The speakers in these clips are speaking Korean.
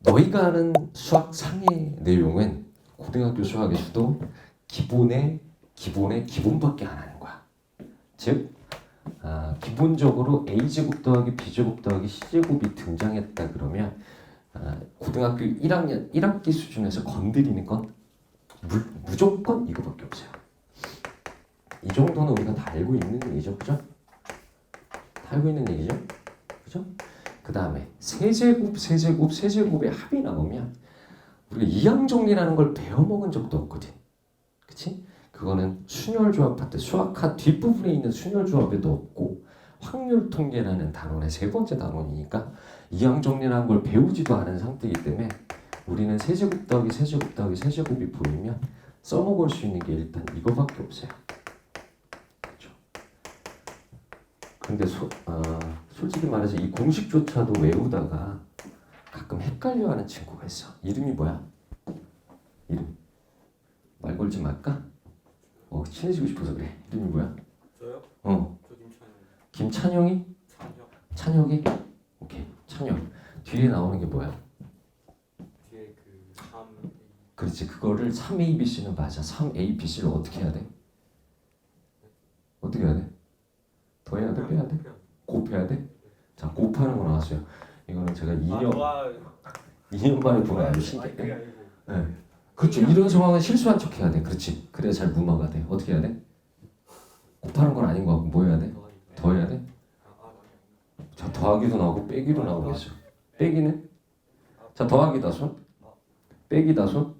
너희가 아는 수학 상의 내용은 고등학교 수학에서도 기본의 기본밖에 안 하는 거야. 즉 기본적으로 a제곱 더하기 b제곱 더하기 c제곱이 등장했다 그러면 고등학교 1학년 1학기 수준에서 건드리는 건 무조건 이거밖에 없어요. 이 정도는 우리가 다 알고 있는 얘기죠, 그죠? 다 알고 있는 얘기죠, 그죠? 그 다음에 세제곱의 합이 나오면 우리가 이항정리라는 걸 배워먹은 적도 없거든, 그치? 그거는 순열조합 파트, 수학학 뒷부분에 있는 순열조합에도 없고 확률통계라는 단원의 세 번째 단원이니까 이항정리라는 걸 배우지도 않은 상태이기 때문에 우리는 세제곱 더하기 세제곱 더하기 세제곱이 보이면 써먹을 수 있는 게 일단 이거밖에 없어요. 그렇죠? 근데 솔직히 말해서 이 공식조차도 외우다가 가끔 헷갈려하는 친구가 있어. 이름이 뭐야? 이름 말 걸지 말까? 친해지고 싶어서 그래. 이름이 뭐야? 저요? 저 김찬영. 김찬영이? 찬혁이? 오케이. 찬혁. 뒤에 나오는 게 뭐야? 뒤에 그 3. 그렇지. 그거를 3ABC는 맞아. 3ABC를 어떻게 해야 돼? 어떻게 해야 돼? 더해야 돼? 빼야 돼? 곱해야 돼? 자, 곱하는 거 나왔어요. 이거는 제가 2년 만에 보는 아주 신기해. 네. 그렇죠. 이런 상황은 실수한 척 해야 돼. 그렇지. 그래야 잘 무마가 돼. 어떻게 해야 돼? 곱하는 건 아닌 것 같고 뭐 해야 돼? 더해야 돼? 자, 더하기도 나오고 빼기도 나오고 있어. 빼기는? 자, 더하기다 손. 빼기다 손.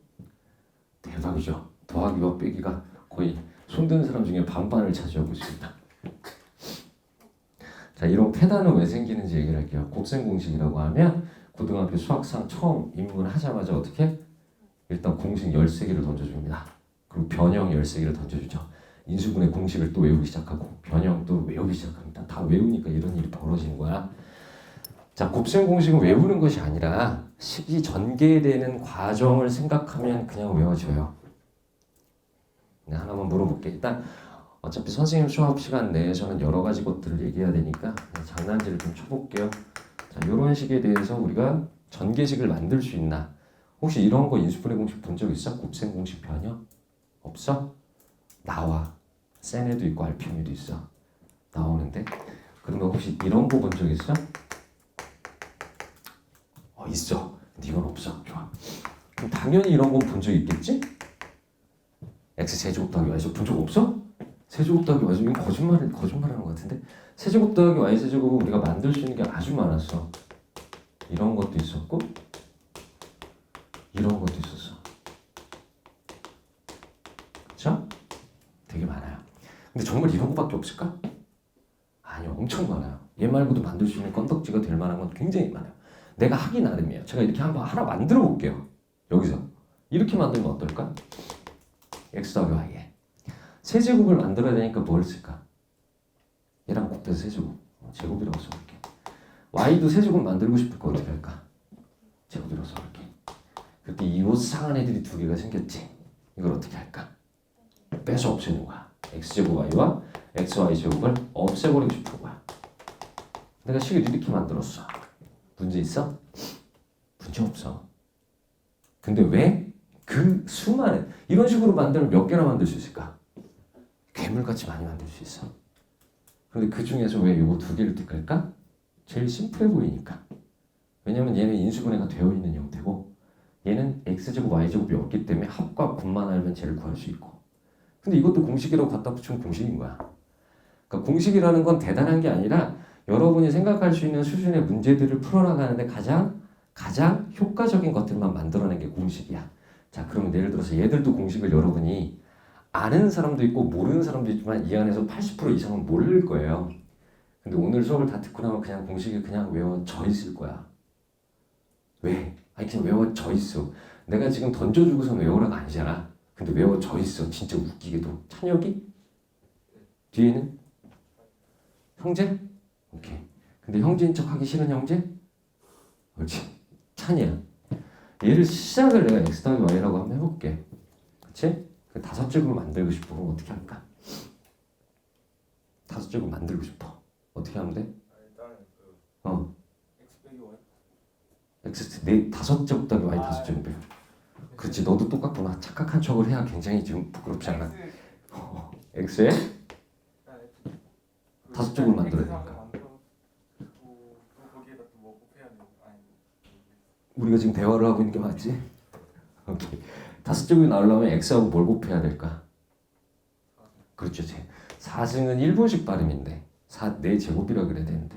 대박이죠. 더하기와 빼기가 거의 손든 사람 중에 반반을 차지하고 있습니다. 자, 이런 패단은 왜 생기는지 얘기를 할게요. 곱셈 공식이라고 하면 고등학교 수학상 처음 입문하자마자 어떻게? 일단 공식 13개를 던져줍니다. 그리고 변형 13개를 던져주죠. 인수분해 공식을 또 외우기 시작하고 변형도 외우기 시작합니다. 다 외우니까 이런 일이 벌어지는 거야. 자, 곱셈 공식은 외우는 것이 아니라 식이 전개되는 과정을 생각하면 그냥 외워져요. 내가 하나만 물어볼게. 일단 어차피 선생님 수업 시간 내에서는 여러 가지 것들을 얘기해야 되니까 장난질을 좀 쳐볼게요. 자, 이런 식에 대해서 우리가 전개식을 만들 수 있나? 혹시 이런 거 인수분해 공식 본 적 있어? 곱셈 공식 변형? 없어? 나와. 센 애도 있고 알핀 애도 있어. 나오는데 그러면 혹시 이런 거 본 적 있어? 있어. 근데 이건 없어. 좋아. 그럼 당연히 이런 건 본 적 있겠지? x 세제곱 더하기 y 제곱 본 적 없어? 세제곱 더하기 y 제곱 이건 거짓말하는 것 같은데 세제곱 더하기 y 세제곱은 우리가 만들 수 있는 게 아주 많았어. 이런 것도 있었고 이런 것도 있었어. 그렇죠? 되게 많아요. 근데 정말 이런 거밖에 없을까? 아니요, 엄청 많아요. 얘 말고도 만들 수 있는 건덕지가 될 만한 건 굉장히 많아요. 내가 하기 나름이에요. 제가 이렇게 한번 하나 만들어 볼게요. 여기서 이렇게 만들면 어떨까? x 더하기 y에 세제곱을 만들어야 되니까 뭘 쓸까? 얘랑 곱해서 세제곱 제곱이라고 써볼게. y도 세제곱 만들고 싶을 거 어떻게 할까? 제곱이라고 써볼게. 그때 이 요상한 애들이 두 개가 생겼지. 이걸 어떻게 할까? 빼서 없애는 거야. x제곱 y와 xy 제곱을 없애버리고 싶은 거야. 내가 식을 이렇게 만들었어. 문제 있어? 문제 없어. 근데 왜? 그 수많은 이런 식으로 만들면 몇 개나 만들 수 있을까? 괴물같이 많이 만들 수 있어. 근데 그 중에서 왜 이거 두 개를 택할까? 제일 심플해 보이니까. 왜냐면 얘는 인수분해가 되어 있는 형태고 얘는 x제곱 y제곱이 없기 때문에 합과 곱만 알면 쟤를 구할 수 있고. 근데 이것도 공식이라고 갖다 붙이면 공식인 거야. 그러니까 공식이라는 건 대단한 게 아니라 여러분이 생각할 수 있는 수준의 문제들을 풀어나가는데 가장 효과적인 것들만 만들어낸 게 공식이야. 자, 그러면 예를 들어서 얘들도 공식을 여러분이 아는 사람도 있고 모르는 사람도 있지만 이 안에서 80% 이상은 모를 거예요. 근데 오늘 수업을 다 듣고 나면 그냥 공식이 그냥 외워져 있을 거야. 왜? 아니 그냥 외워져 있어. 내가 지금 던져주고선 외우라가 아니잖아. 근데 외워져 있어. 진짜 웃기게도. 찬혁이? 뒤에는? 형제? 오케이. 근데 형제인 척 하기 싫은 형제? 그렇지. 찬이야. 얘를 시작을 내가 x 더하기 y라고 한번 해볼게. 그치? 그 다섯 제곱을 만들고 싶어. 그럼 어떻게 할까? 다섯 제곱 만들고 싶어. 어떻게 하면 돼? 일단 어. x 빼기 y. x 네 다섯 제곱 더하기 y 다섯 제곱이에요. 그렇지, 너도 똑같구나. 착각한 척을 해야 굉장히 지금 부끄럽지 않아. x에 다섯 제곱을 만들어야 되니까. 거기에다 또뭐 곱해야 되는 거 아니? 우리가 지금 대화를 하고 있는 게 맞지? 오케이. 다섯 제곱이 나오려면 x하고 뭘 곱해야 될까? 그렇죠. 4승은 1분식 발음인데 4제곱이라 그래야 되는데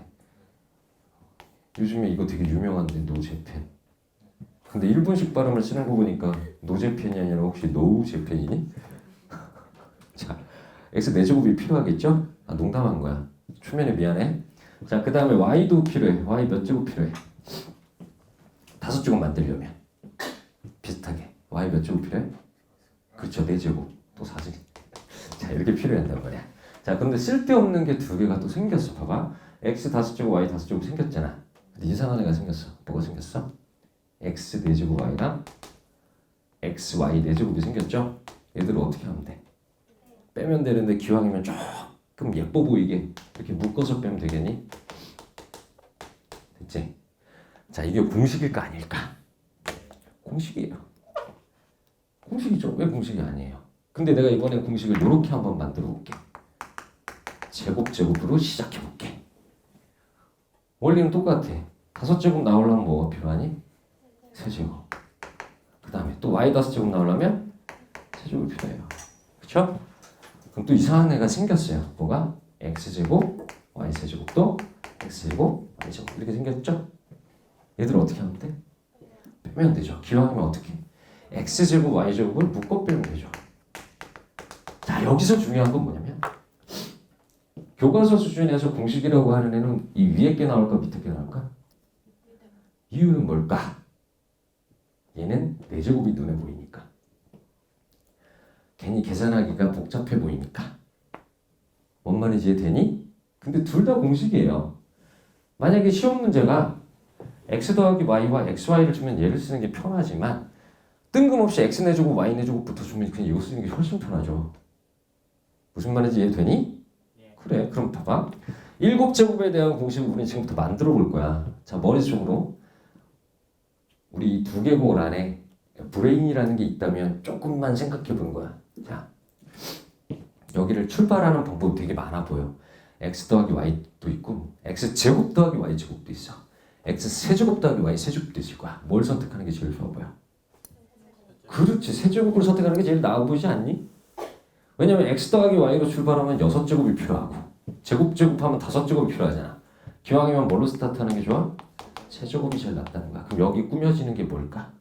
요즘에 이거 되게 유명한데 노제펜. 근데 1분식 발음을 쓰는 거 보니까 노제펜이 아니라 혹시 노우제펜이니? 자, x 4제곱이 필요하겠죠? 아, 농담한 거야. 초면에 미안해. 자, 그 다음에 y도 필요해. y 몇 제곱 필요해? 다섯 제곱 만들려면 비슷하게 y 몇 제곱 필요해? 그렇죠. 4제곱 또 4제곱. 자, 이렇게 필요한단 말이야. 자, 근데 쓸데없는 게 두 개가 또 생겼어. 봐봐. x 다섯 제곱 y 다섯 제곱 생겼잖아. 근데 이상한 애가 생겼어. 뭐가 생겼어? x 4제곱 y랑 xy 4제곱이 생겼죠? 얘들을 어떻게 하면 돼? 빼면 되는데 기왕이면 조금 예뻐 보이게 이렇게 묶어서 빼면 되겠니? 됐지? 자, 이게 공식일까 아닐까? 공식이에요. 공식이죠. 왜 공식이 아니에요? 근데 내가 이번에 공식을 이렇게 한번 만들어 볼게. 제곱으로 시작해 볼게. 원리는 똑같아. 다섯 제곱 나오려면 뭐가 필요하니? 세제곱. 그 다음에 또 y 다섯 제곱 나오려면 세제곱이 필요해요. 그쵸? 그럼 또 이상한 애가 생겼어요. 뭐가? x제곱, y세제곱도 x제곱, y제곱 이렇게 생겼죠? 얘들 어떻게 하면 돼? 빼면 되죠. 기왕이면 어떻게? x제곱, y제곱을 묶어 빼면 되죠. 자, 여기서 중요한 건 뭐냐면 교과서 수준에서 공식이라고 하는 애는 이 위에 게 나올까 밑에 게 나올까? 이유는 뭘까? 얘는 4제곱이 눈에 보이니까. 괜히 계산하기가 복잡해 보이니까. 뭔 말인지 이해되니? 근데 둘 다 공식이에요. 만약에 시험 문제가 x 더하기 y와 xy를 주면 얘를 쓰는 게 편하지만 뜬금없이 x 4제곱 y 4제곱부터 주면 그냥 이거 쓰는 게 훨씬 편하죠. 무슨 말인지 이해되니? 그래, 그럼 봐봐. 7제곱에 대한 공식을 우리는 지금부터 만들어 볼 거야. 자, 머릿속으로 우리 두개골 안에 브레인이라는 게 있다면 조금만 생각해 보는 거야. 자, 여기를 출발하는 방법이 되게 많아 보여. x 더하기 y도 있고 x 제곱 더하기 y 제곱도 있어. x 세제곱 더하기 y 세제곱도 있을 거야. 뭘 선택하는 게 제일 좋아 보여? 그렇지, 세제곱을 선택하는 게 제일 나아 보이지 않니? 왜냐면 x 더하기 y로 출발하면 6제곱이 필요하고 제곱하면 5제곱이 필요하잖아. 기왕이면 뭘로 스타트하는 게 좋아? 세제곱이 제일 낫다는 거야. 그럼 여기 꾸며지는 게 뭘까?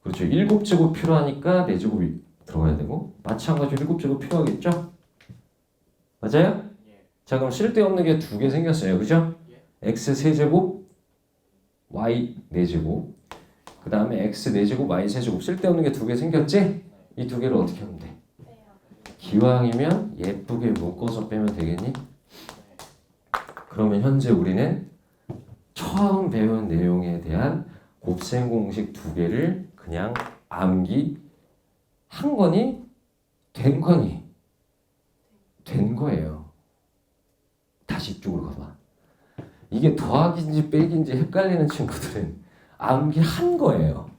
그렇죠. 7제곱 필요하니까 4제곱이 들어가야 되고 마찬가지로 7제곱 필요하겠죠? 맞아요? 자, 그럼 쓸데없는 게 두 개 생겼어요. 그죠? x 세제곱 y 4제곱 그 다음에 x 4제곱 y 세제곱 쓸데없는 게 두 개 생겼지? 이 두 개를 어떻게 하면 돼? 기왕이면 예쁘게 묶어서 빼면 되겠니? 그러면 현재 우리는 처음 배운 내용에 대한 곱셈 공식 두 개를 그냥 암기한 거니? 된 거니? 된 거예요. 다시 이쪽으로 가봐. 이게 더하기인지 빼기인지 헷갈리는 친구들은 암기한 거예요.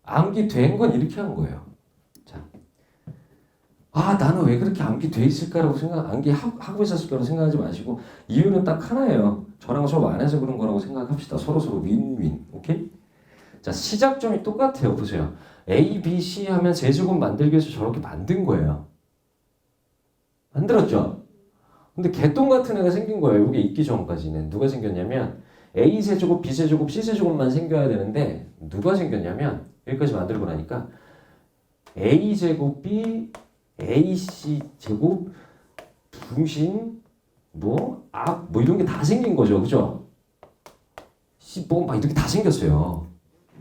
암기된 건 이렇게 한 거예요. 자, 아, 나는 왜 그렇게 암기돼 있을까라고 암기하고 있었을까라고 생각하지 마시고 이유는 딱 하나예요. 저랑 수업 안 해서 그런 거라고 생각합시다. 서로 윈윈. 오케이? 자, 시작점이 똑같아요. 보세요. A, B, C 하면 세제곱 만들기 위해서 저렇게 만든 거예요. 만들었죠? 근데 개똥 같은 애가 생긴 거예요. 이게 있기 전까지는. 누가 생겼냐면 A 세제곱, B 세제곱, C 세제곱만 생겨야 되는데 누가 생겼냐면 여기까지 만들고 나니까 A 제곱 AC 제곱 분신 뭐 이런 게 다 생긴 거죠. 그죠? 막 이렇게 다 생겼어요.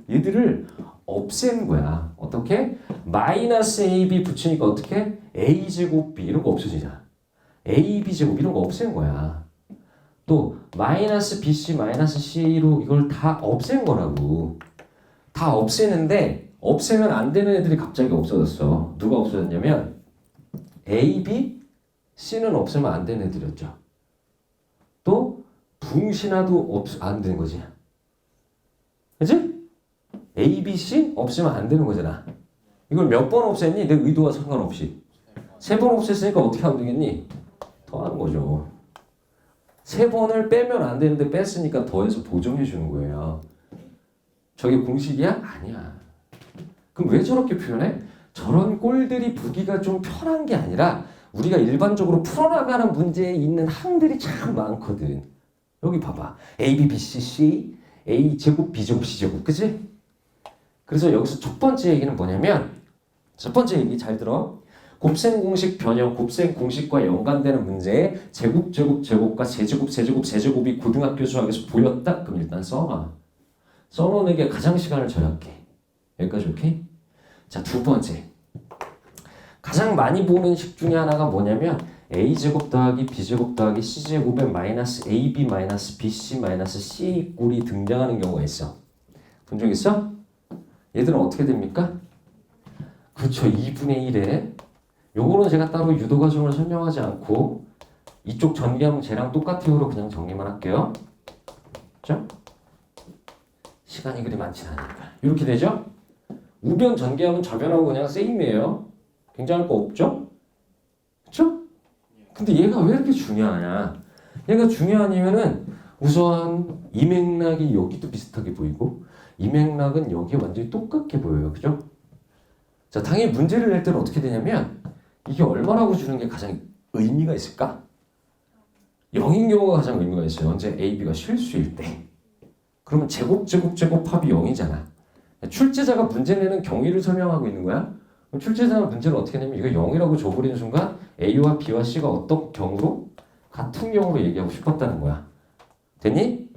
얘들을 없앤 거야. 어떻게? 마이너스 AB 붙이니까 어떻게? A 제곱 B 이런 거 없어지잖아. AB 제곱 이런 거 없앤 거야. 또 마이너스 BC 마이너스 C로 이걸 다 없앤 거라고. 다 없애는데 없애면 안 되는 애들이 갑자기 없어졌어. 누가 없어졌냐면 A, B, C는 없애면 안 되는 애들이었죠. 또 붕신화도 안 되는 거지. 그치? A, B, C 없으면 안 되는 거잖아. 이걸 몇 번 없앴니? 내 의도와 상관없이. 3번 없앴으니까 어떻게 하면 되겠니? 더하는 거죠. 3번을 빼면 안 되는데 뺐으니까 더해서 보정해 주는 거예요. 저게 공식이야? 아니야. 그럼 왜 저렇게 표현해? 저런 꼴들이 보기가 좀 편한 게 아니라 우리가 일반적으로 풀어나가는 문제에 있는 항들이 참 많거든. 여기 봐봐. A, B, B, C, C, A 제곱, B 제곱, C 제곱. 그치? 그래서 여기서 첫 번째 얘기는 뭐냐면 첫 번째 얘기 잘 들어. 곱셈 공식 변형, 곱셈 공식과 연관되는 문제에 제곱, 제곱, 제곱과 세제곱, 세제곱, 세제곱이 고등학교 수학에서 보였다? 그럼 일단 써놔. 써놓는 게 가장 시간을 절약해. 여기까지 오케이? 자, 두 번째. 가장 많이 보는 식 중에 하나가 뭐냐면 a제곱 더하기 b제곱 더하기 c제곱에 마이너스 ab 마이너스 bc 마이너스 c 꼴이 등장하는 경우가 있어. 본 적 있어? 얘들은 어떻게 됩니까? 그렇죠. 2분의 1에 요거는 제가 따로 유도 과정을 설명하지 않고 이쪽 전개하면 쟤랑 똑같아요로 그냥 정리만 할게요. 그렇죠? 시간이 그리 많진 않으니까. 이렇게 되죠? 우변 전개하면 저변하고 그냥 세임이에요. 굉장할 거 없죠? 그쵸? 근데 얘가 왜 이렇게 중요하냐? 얘가 중요한 이유는 우선 이 맥락이 여기도 비슷하게 보이고 이 맥락은 여기에 완전히 똑같게 보여요. 그죠? 자, 당연히 문제를 낼 때는 어떻게 되냐면 이게 얼마라고 주는 게 가장 의미가 있을까? 0인 경우가 가장 의미가 있어요. 언제 A, B가 실수일 때. 그러면 제곱, 제곱, 제곱 합이 0이잖아. 출제자가 문제 내는 경위를 설명하고 있는 거야. 그럼 출제자는 문제를 어떻게 내면 이거 0이라고 줘버리는 순간 A와 B와 C가 어떤 경우로? 같은 경우로 얘기하고 싶었다는 거야. 됐니?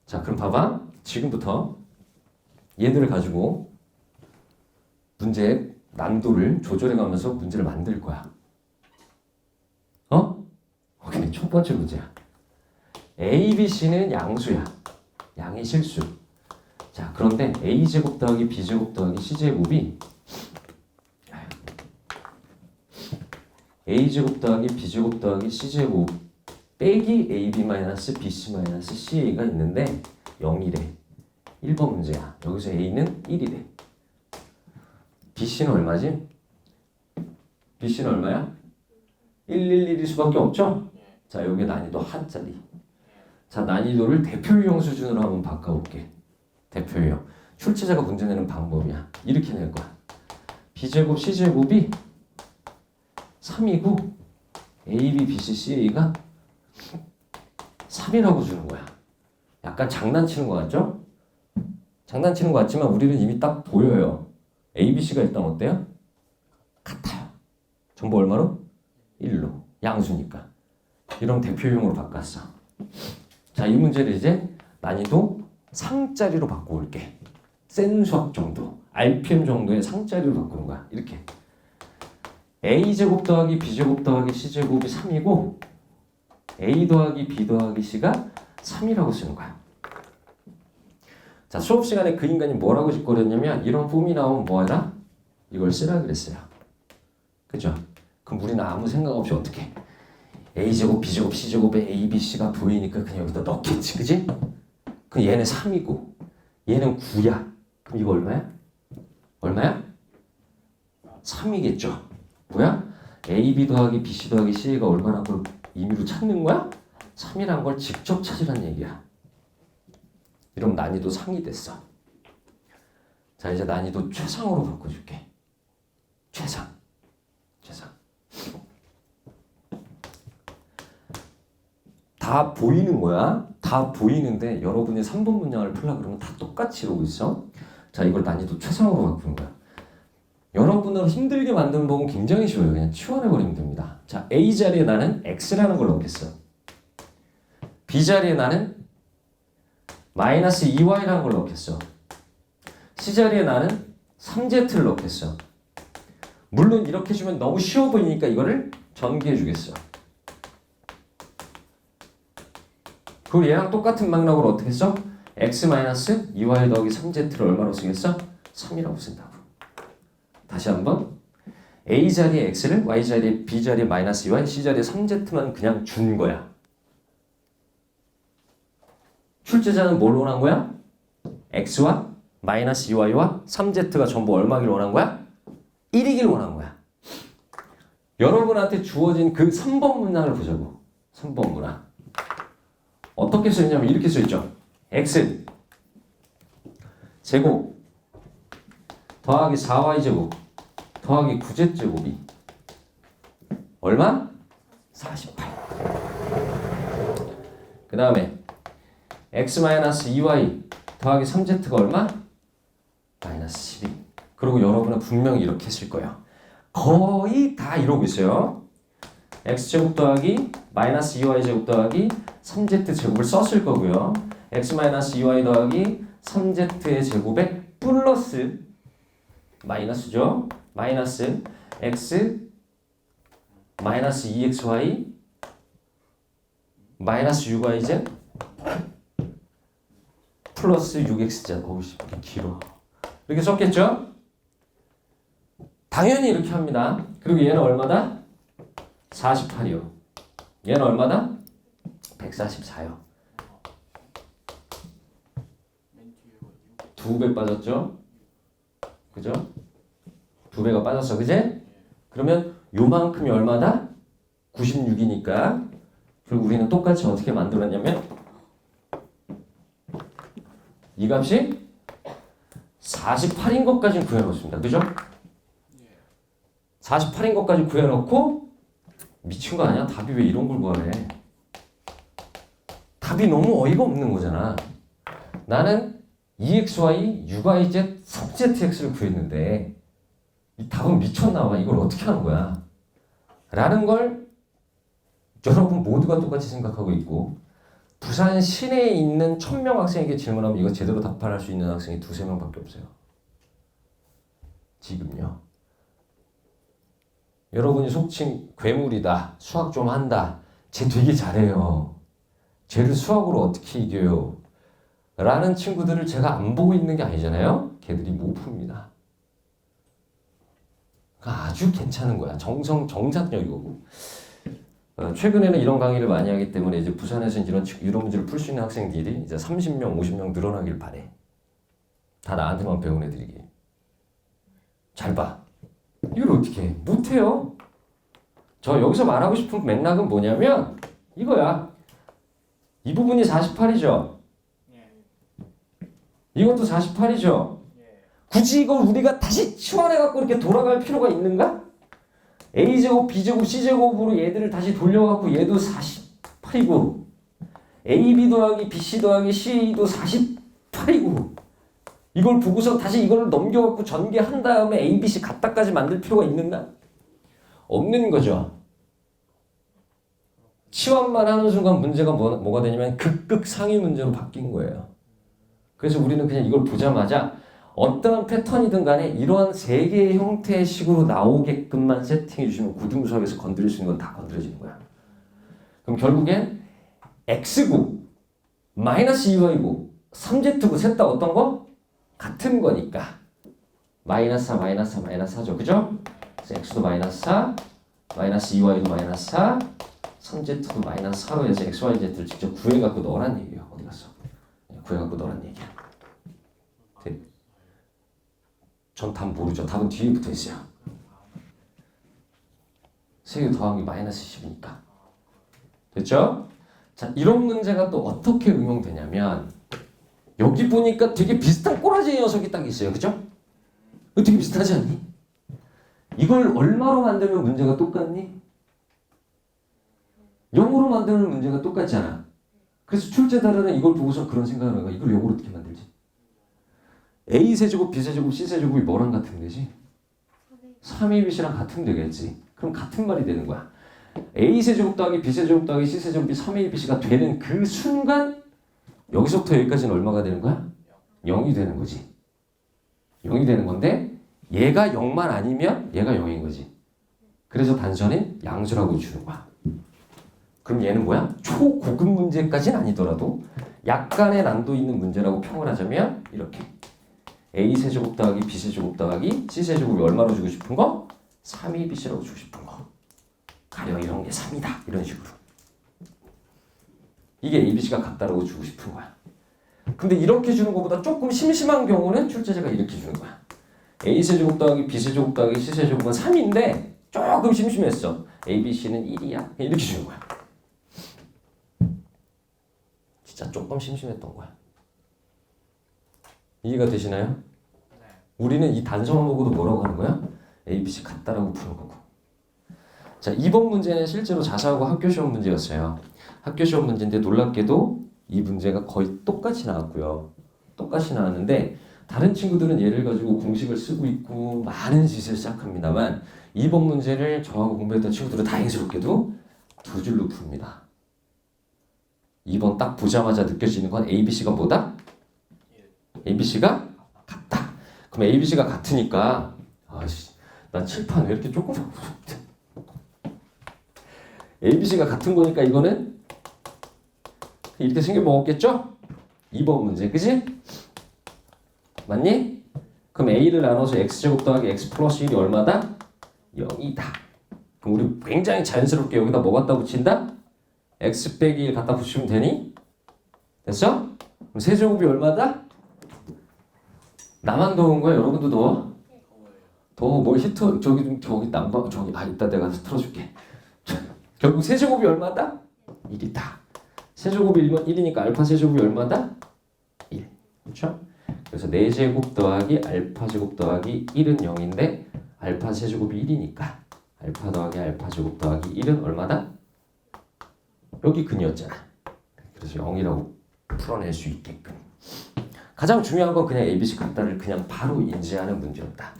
자, 그럼 봐봐. 지금부터 얘들을 가지고 문제의 난도를 조절해가면서 문제를 만들 거야. 어? 오케이, 첫 번째 문제야. A, B, C는 양수야. 양의 실수. 자, 그런데 A제곱 더하기 B제곱 더하기 C제곱이 A제곱 더하기 B제곱 더하기 C제곱 빼기 AB 마이너스 BC 마이너스 CA가 있는데 0이래. 1번 문제야. 여기서 A는 1이래. BC는 얼마지? BC는 얼마야? 111일 수밖에 없죠? 자, 여기 난이도 한짜리. 자, 난이도를 대표 유형 수준으로 한번 바꿔볼게. 대표 유형. 출제자가 문제 내는 방법이야. 이렇게 낼 거야. B제곱 C제곱이 3이고 AB, BC, CA가 3이라고 주는 거야. 약간 장난치는 것 같죠? 장난치는 것 같지만 우리는 이미 딱 보여요. A, B, C가 일단 어때요? 같아요. 전부 얼마로? 1로. 양수니까. 이런 대표 유형으로 바꿨어. 자, 이 문제를 이제 난이도 상짜리로 바꿔올게. 센 수학 정도, RPM 정도의 상짜리로 바꾸는 거야. 이렇게. A제곱 더하기 B제곱 더하기 C제곱이 3이고 A 더하기 B 더하기 C가 3이라고 쓰는 거야. 자, 수업 시간에 그 인간이 뭐라고 짓거렸냐면 이런 폼이 나오면 뭐하라? 이걸 쓰라 그랬어요. 그죠? 그럼 우리는 아무 생각 없이 어떻게? A제곱, B제곱, C제곱에 A, B, C가 보이니까 그냥 여기다 넣겠지. 그지? 그럼 얘는 3이고 얘는 9야. 그럼 이거 얼마야? 얼마야? 3이겠죠. 뭐야? A, B 더하기 B, C 더하기 C가 얼마나 걸 임의로 찾는 거야? 3이란 걸 직접 찾으란 얘기야. 이러면 난이도 상이 됐어. 자, 이제 난이도 최상으로 바꿔줄게. 최상. 다 보이는 거야. 다 보이는데 여러분이 3번 문장을 풀려고 그러면 다 똑같이 이러고 있어. 자, 이걸 난이도 최상으로 바꾸는 거야. 여러분을 힘들게 만드는 법은 굉장히 쉬워요. 그냥 치워내버리면 됩니다. 자, A 자리에 나는 X라는 걸 넣겠어. B 자리에 나는 마이너스 2Y라는 걸 넣겠어. C 자리에 나는 3Z를 넣겠어. 물론 이렇게 주면 너무 쉬워 보이니까 이거를 전개해 주겠어. 그리고 얘랑 똑같은 맥락으로 어떻게 써? X-2Y 더하기 3Z를 얼마로 쓰겠어? 3이라고 쓴다고. 다시 한번 A 자리에 X를 Y 자리에 B 자리에 마이너스 2Y C 자리에 3Z만 그냥 준 거야. 출제자는 뭘 원한 거야? X와 마이너스 2y와 3z가 전부 얼마길 원한 거야? 1이길 원한 거야. 여러분한테 주어진 그 3번 문항을 보자고. 3번 문항. 어떻게 써있냐면 이렇게 써있죠. x 제곱 더하기 4y 제곱 더하기 9z 제곱이 얼마? 48. 그 다음에 x-2y 더하기 3z가 얼마? 마이너스 12. 그리고 여러분은 분명히 이렇게 했을 거예요. 거의 다 이러고 있어요. x제곱 더하기 마이너스 2y 제곱 더하기 3z 제곱을 썼을 거고요. x-2y 더하기 3z의 제곱에 플러스 마이너스죠. 마이너스 x 마이너스 2xy 마이너스 6yz 플러스 6xz. 어우 씨, 길어. 이렇게 썼겠죠? 당연히 이렇게 합니다. 그리고 얘는 얼마다? 48이요. 얘는 얼마다? 144요. 2배 빠졌죠? 그죠? 2배가 빠졌어. 그제? 그러면 요만큼이 얼마다? 96이니까. 그리고 우리는 똑같이 어떻게 만들었냐면 이 값이 48인 것까지 구해놓습니다. 그죠? 48인 것까지 구해놓고 미친 거 아니야? 답이 왜 이런 걸 구하래? 답이 너무 어이가 없는 거잖아. 나는 2xy, 6yz, 3zx를 구했는데 이 답은 미쳤나 봐. 이걸 어떻게 하는 거야? 라는 걸 여러분 모두가 똑같이 생각하고 있고 부산 시내에 있는 1000명 학생에게 질문하면 이거 제대로 답할 수 있는 학생이 2~3명밖에 없어요. 지금요. 여러분이 속칭 괴물이다. 수학 좀 한다. 쟤 되게 잘해요. 쟤를 수학으로 어떻게 이겨요? 라는 친구들을 제가 안 보고 있는 게 아니잖아요. 걔들이 못 풉니다. 아주 괜찮은 거야. 정상적이고. 최근에는 이런 강의를 많이 하기 때문에 이제 부산에서 이런 문제를 풀 수 있는 학생들이 이제 30명, 50명 늘어나길 바래. 다 나한테만 배운 애들이기. 잘 봐. 이걸 어떻게 해? 못해요. 저 여기서 말하고 싶은 맥락은 뭐냐면 이거야. 이 부분이 48이죠. 이것도 48이죠. 굳이 이걸 우리가 다시 치환해갖고 이렇게 돌아갈 필요가 있는가? A제곱, B제곱, C제곱으로 얘들을 다시 돌려갖고 얘도 48이고 AB 더하기 BC 더하기 C도 48이고 이걸 보고서 다시 이걸 넘겨갖고 전개한 다음에 A, B, C 갖다까지 만들 필요가 있는가? 없는 거죠. 치환만 하는 순간 문제가 뭐가 되냐면 극극 상위 문제로 바뀐 거예요. 그래서 우리는 그냥 이걸 보자마자 어떠한 패턴이든 간에 이러한 세 개의 형태의 식으로 나오게끔만 세팅해 주시면 고등수학에서 건드릴 수 있는 건 다 건드려지는 거야. 그럼 결국엔 x고 마이너스 2y고 3z고 셋 다 어떤 거? 같은 거니까 마이너스 4 마이너스 4 마이너스 4죠. 그죠? 그래서 x도 마이너스 4 마이너스 2y도 마이너스 4 3z도 마이너스 4로 해서 x, y, z를 직접 구해갖고 넣으란 얘기예요. 어디 갔어? 구해갖고 넣으란 얘기야. 전 답 모르죠. 답은 뒤에 붙어 있어요. 세개 더하기 마이너스 10이니까. 됐죠? 자, 이런 문제가 또 어떻게 응용되냐면 여기 보니까 되게 비슷한 꼬라지 녀석이 딱 있어요. 그죠? 되게 비슷하지 않니? 이걸 얼마로 만들면 문제가 똑같니? 0으로 만들면 문제가 똑같잖아. 그래서 출제자들은 이걸 보고서 그런 생각을 하는 거야. 이걸 0으로 어떻게 만들지? A세제곱, B세제곱, C세제곱이 뭐랑 같으면 되지? 3ABC랑 같으면 되겠지. 그럼 같은 말이 되는 거야. A세제곱 더하기 B세제곱 더하기 C세제곱이 3ABC가 되는 그 순간 여기서부터 여기까지는 얼마가 되는 거야? 0이 되는 거지. 0이 되는 건데 얘가 0만 아니면 얘가 0인 거지. 그래서 단선인 양수라고 주는 거야. 그럼 얘는 뭐야? 초고급 문제까지는 아니더라도 약간의 난도 있는 문제라고 평을 하자면 이렇게 A세제곱 더하기 B세제곱 더하기 C세제곱이 얼마로 주고 싶은 거? 3ABC라고 주고 싶은 거. 가령 이런 게 3이다. 이런 식으로. 이게 ABC가 같다라고 주고 싶은 거야. 근데 이렇게 주는 것보다 조금 심심한 경우는 출제자가 이렇게 주는 거야. A세제곱 더하기 B세제곱 더하기 C세제곱은 3인데 조금 심심했어. A, B, C는 1이야. 이렇게 주는 거야. 진짜 조금 심심했던 거야. 이해가 되시나요? 우리는 이 단서만 보고도 뭐라고 하는 거야? A, B, C 같다라고 푸는 거고. 자, 2번 문제는 실제로 자사하고 학교 시험 문제였어요. 학교 시험 문제인데 놀랍게도 이 문제가 거의 똑같이 나왔고요. 똑같이 나왔는데 다른 친구들은 얘를 가지고 공식을 쓰고 있고 많은 짓을 시작합니다만 2번 문제를 저하고 공부했던 친구들은 다행스럽게도 두 줄로 풉니다. 2번 딱 보자마자 느껴지는 건 ABC가 뭐다? ABC가 같다. 그럼 ABC가 같으니까 아씨, 난 칠판 왜 이렇게 조금 ABC가 같은 거니까 이거는 이렇게 생겨먹었겠죠? 2번 문제, 그지? 맞니? 그럼 A를 나눠서 X제곱 더하기 X 플러스 1이 얼마다? 0이다. 그럼 우리 굉장히 자연스럽게 여기다 뭐 갖다 붙인다? X 빼기 1 갖다 붙이면 되니? 됐어? 그럼 세제곱이 얼마다? 나만 더운 거야? 여러분도 더워? 더워. 뭘 히터 저기 난방 저기 이따 내가 틀어줄게. 결국 세제곱이 얼마다? 1이다. 세제곱이 1이니까 알파 세제곱이 얼마다? 1. 그렇죠? 그래서 4제곱 더하기 알파 제곱 더하기 1은 0인데 알파 세제곱이 1이니까 알파 더하기 알파 제곱 더하기 1은 얼마다? 여기 근이었잖아. 그래서 0이라고 풀어낼 수 있게끔. 가장 중요한 건 그냥 ABC 같다를 그냥 바로 인지하는 문제였다.